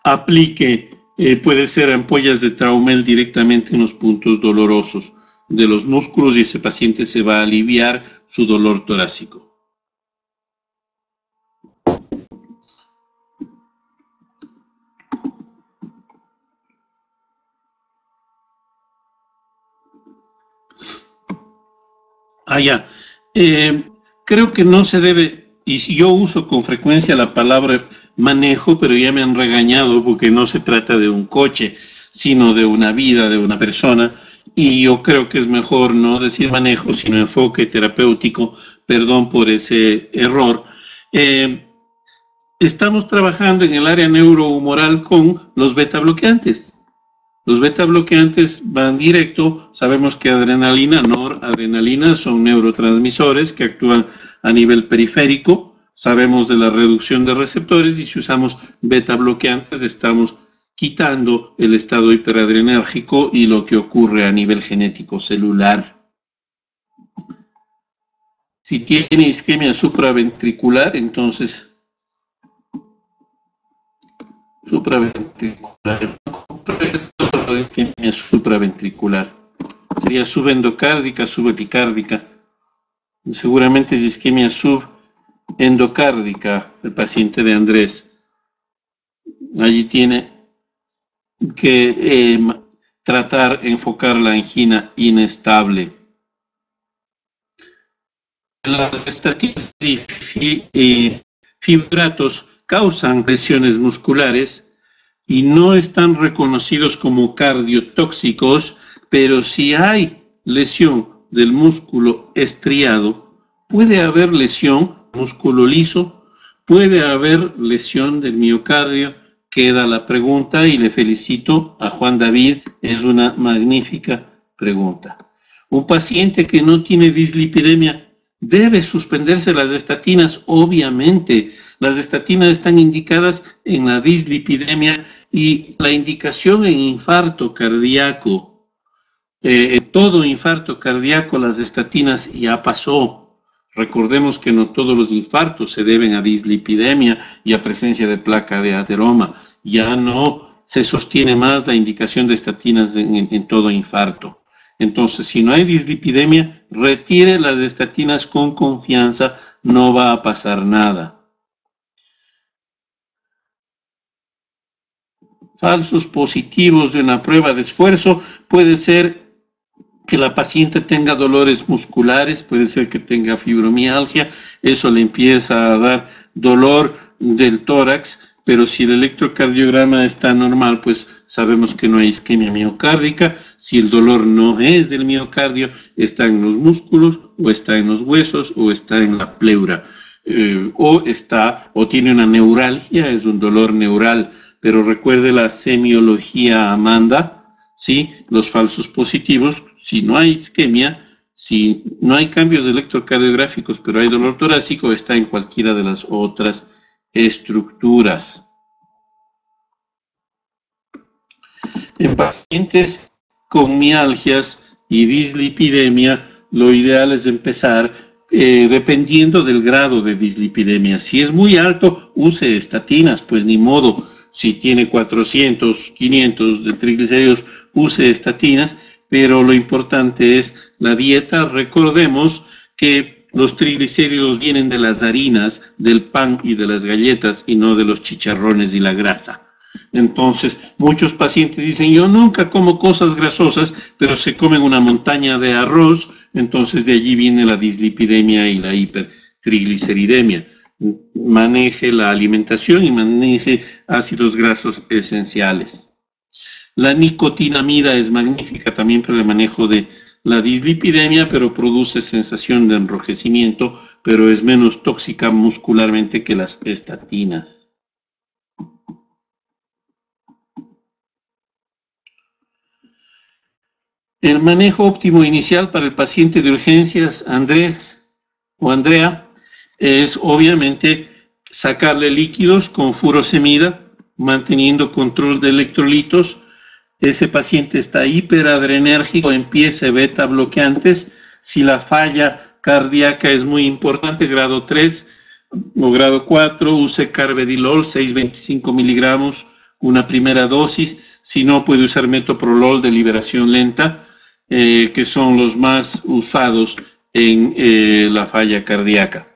aplique, puede ser ampollas de Traumel directamente en los puntos dolorosos de los músculos y ese paciente se va a aliviar su dolor torácico. Ya. Creo que no se debe, y si yo uso con frecuencia la palabra manejo, pero ya me han regañado porque no se trata de un coche, sino de una vida, de una persona, y yo creo que es mejor no decir manejo, sino enfoque terapéutico, perdón por ese error. Estamos trabajando en el área neurohumoral con los beta bloqueantes. Los beta bloqueantes van directo, sabemos que adrenalina, noradrenalina son neurotransmisores que actúan a nivel periférico, sabemos de la reducción de receptores y si usamos beta bloqueantes estamos quitando el estado hiperadrenérgico y lo que ocurre a nivel genético celular. Si tiene isquemia supraventricular, entonces isquemia supraventricular. Sería subendocárdica, subepicárdica. Seguramente es isquemia subendocárdica, el paciente de Andrés. Allí tiene que enfocar la angina inestable. Las estatinas y fibratos causan lesiones musculares y no están reconocidos como cardiotóxicos, pero si hay lesión del músculo estriado, puede haber lesión músculo liso, puede haber lesión del miocardio. Queda la pregunta y le felicito a Juan David, es una magnífica pregunta. Un paciente que no tiene dislipidemia, ¿debe suspenderse las estatinas? Obviamente, las estatinas están indicadas en la dislipidemia y la indicación en infarto cardíaco, todo infarto cardíaco, las estatinas ya pasó. Recordemos que no todos los infartos se deben a dislipidemia y a presencia de placa de ateroma. Ya no se sostiene más la indicación de estatinas en todo infarto. Entonces, si no hay dislipidemia, retire las estatinas con confianza, no va a pasar nada. Falsos positivos de una prueba de esfuerzo puede ser que la paciente tenga dolores musculares, puede ser que tenga fibromialgia, eso le empieza a dar dolor del tórax, pero si el electrocardiograma está normal, pues sabemos que no hay isquemia miocárdica. Si el dolor no es del miocardio, está en los músculos, o está en los huesos, o está en la pleura, o tiene una neuralgia, es un dolor neural. Pero recuerde la semiología, Amanda, ¿sí? Los falsos positivos, si no hay isquemia, si no hay cambios electrocardiográficos, pero hay dolor torácico, está en cualquiera de las otras estructuras. En pacientes con mialgias y dislipidemia, lo ideal es empezar dependiendo del grado de dislipidemia. Si es muy alto, use estatinas, pues ni modo. Si tiene 400, 500 de triglicéridos, use estatinas, pero lo importante es la dieta. Recordemos que los triglicéridos vienen de las harinas, del pan y de las galletas y no de los chicharrones y la grasa. Entonces, muchos pacientes dicen, yo nunca como cosas grasosas, pero se comen una montaña de arroz, entonces de allí viene la dislipidemia y la hipertrigliceridemia. maneje la alimentación y maneje ácidos grasos esenciales. La nicotinamida es magnífica también para el manejo de la dislipidemia, pero produce sensación de enrojecimiento, pero es menos tóxica muscularmente que las estatinas. El manejo óptimo inicial para el paciente de urgencias, Andrés o Andrea, es obviamente sacarle líquidos con furosemida, manteniendo control de electrolitos. Ese paciente está hiperadrenérgico, empieza beta bloqueantes. Si la falla cardíaca es muy importante, grado 3 o grado 4, use carvedilol 625 miligramos, una primera dosis. Si no, puede usar metoprolol de liberación lenta, que son los más usados en la falla cardíaca.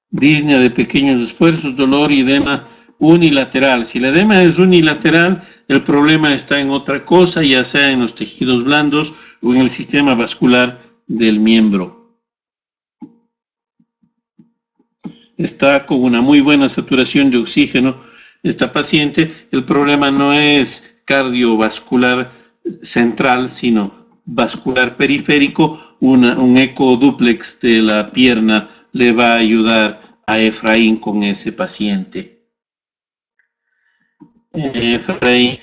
Disnea de pequeños esfuerzos, dolor y edema unilateral. Si el edema es unilateral, el problema está en otra cosa, ya sea en los tejidos blandos o en el sistema vascular del miembro. Está con una muy buena saturación de oxígeno esta paciente. El problema no es cardiovascular central, sino vascular periférico. Un eco dúplex de la pierna le va a ayudar a Efraín con ese paciente. Efraín,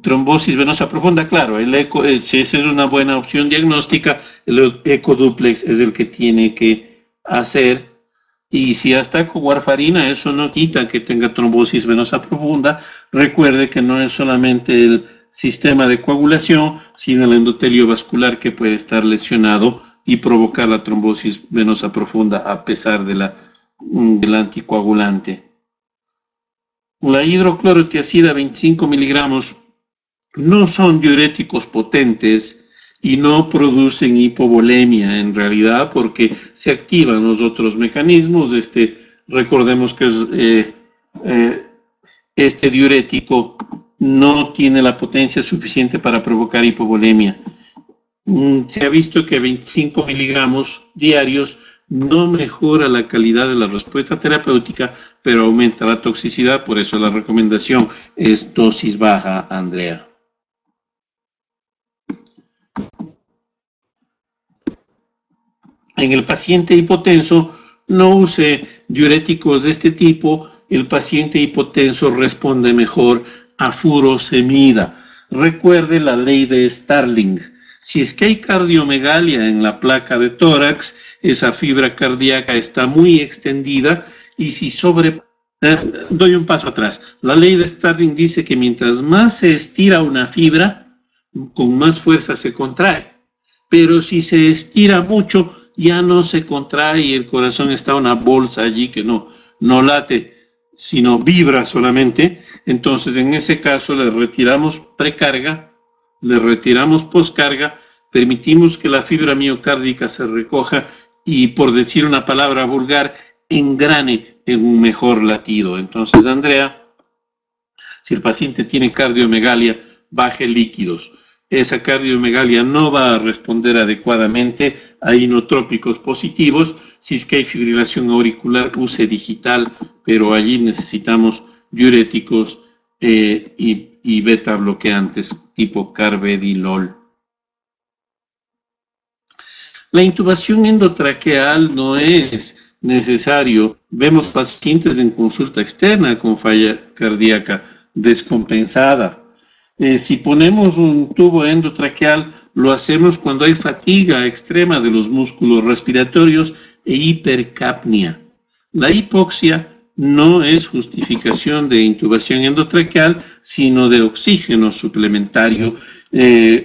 trombosis venosa profunda, claro, el eco, si esa es una buena opción diagnóstica, el eco dúplex es el que tiene que hacer. Y si ya está con warfarina, eso no quita que tenga trombosis venosa profunda. Recuerde que no es solamente el sistema de coagulación, sino el endotelio vascular que puede estar lesionado y provocar la trombosis venosa profunda a pesar de del anticoagulante. La hidroclorotiazida 25 miligramos no son diuréticos potentes y no producen hipovolemia en realidad, porque se activan los otros mecanismos. Recordemos que este diurético no tiene la potencia suficiente para provocar hipovolemia. Se ha visto que 25 miligramos diarios no mejora la calidad de la respuesta terapéutica, pero aumenta la toxicidad. Por eso la recomendación es dosis baja, Andrea. En el paciente hipotenso, no use diuréticos de este tipo. El paciente hipotenso responde mejor a furosemida. Recuerde la ley de Starling. Si es que hay cardiomegalia en la placa de tórax, esa fibra cardíaca está muy extendida y si doy un paso atrás. La ley de Starling dice que mientras más se estira una fibra, con más fuerza se contrae. Pero si se estira mucho, ya no se contrae y el corazón está una bolsa allí que no late, sino vibra solamente. Entonces, en ese caso, le retiramos precarga, le retiramos poscarga, permitimos que la fibra miocárdica se recoja y, por decir una palabra vulgar, engrane en un mejor latido. Entonces, Andrea, si el paciente tiene cardiomegalia, baje líquidos. Esa cardiomegalia no va a responder adecuadamente a inotrópicos positivos. Si es que hay fibrilación auricular, use digital, pero allí necesitamos diuréticos y beta bloqueantes tipo carvedilol. La intubación endotraqueal no es necesario. Vemos pacientes en consulta externa con falla cardíaca descompensada. Si ponemos un tubo endotraqueal, lo hacemos cuando hay fatiga extrema de los músculos respiratorios e hipercapnia. La hipoxia no es justificación de intubación endotraqueal, sino de oxígeno suplementario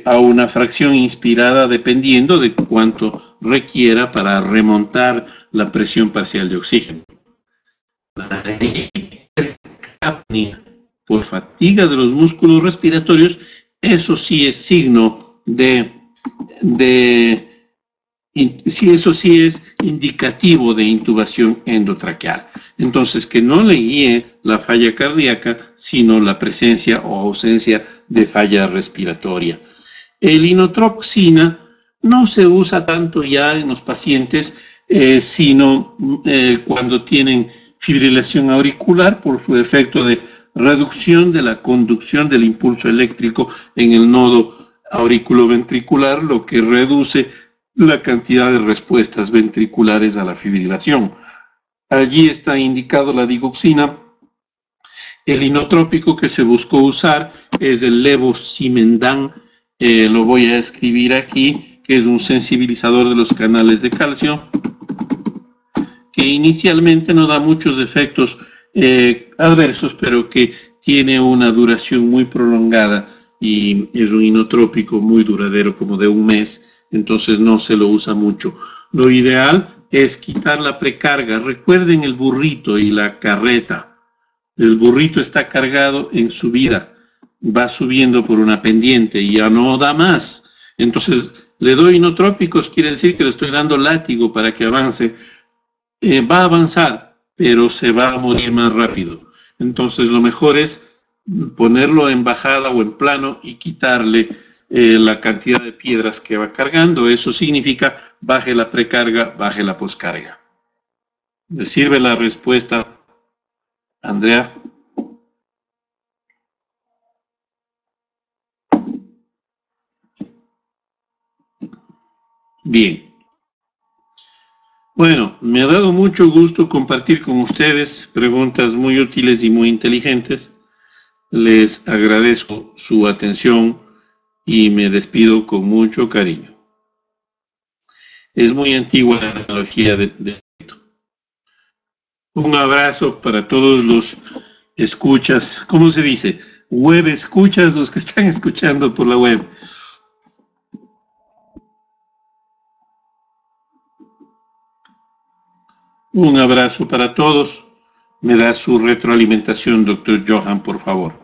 a una fracción inspirada dependiendo de cuánto requiera para remontar la presión parcial de oxígeno. La hipercapnia por fatiga de los músculos respiratorios, eso sí es signo eso sí es indicativo de intubación endotraqueal. Entonces, que no le guíe la falla cardíaca, sino la presencia o ausencia de falla respiratoria. El inotroxina no se usa tanto ya en los pacientes sino cuando tienen fibrilación auricular por su efecto de reducción de la conducción del impulso eléctrico en el nodo auriculoventricular, lo que reduce la cantidad de respuestas ventriculares a la fibrilación. Allí está indicado la digoxina. El inotrópico que se buscó usar es el levosimendan, lo voy a escribir aquí, que es un sensibilizador de los canales de calcio, que inicialmente no da muchos efectos adversos, pero que tiene una duración muy prolongada y es un inotrópico muy duradero, como de un mes, entonces no se lo usa mucho. Lo ideal es quitar la precarga. Recuerden el burrito y la carreta. El burrito está cargado en subida, va subiendo por una pendiente y ya no da más. Entonces, le doy inotrópicos, quiere decir que le estoy dando látigo para que avance. Va a avanzar, pero se va a morir más rápido. Entonces, lo mejor es ponerlo en bajada o en plano y quitarle la cantidad de piedras que va cargando. Eso significa baje la precarga, baje la poscarga. ¿Le sirve la respuesta, Andrea? Bien. Bueno, me ha dado mucho gusto compartir con ustedes preguntas muy útiles y muy inteligentes. Les agradezco su atención y me despido con mucho cariño. Es muy antigua la analogía de esto. Un abrazo para todos los escuchas, ¿cómo se dice? Web escuchas, los que están escuchando por la web. Un abrazo para todos. Me da su retroalimentación, doctor Johan, por favor.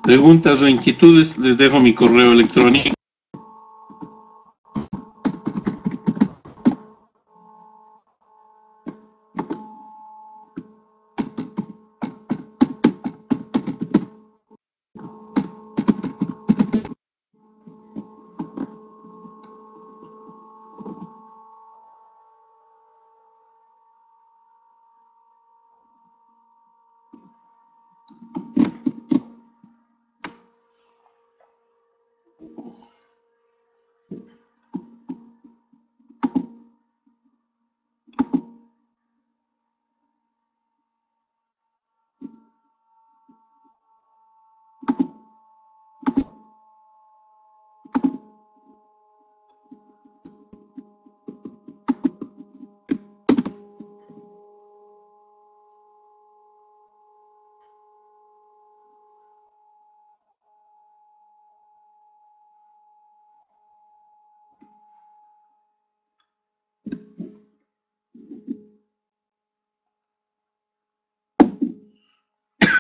Preguntas o inquietudes, les dejo mi correo electrónico.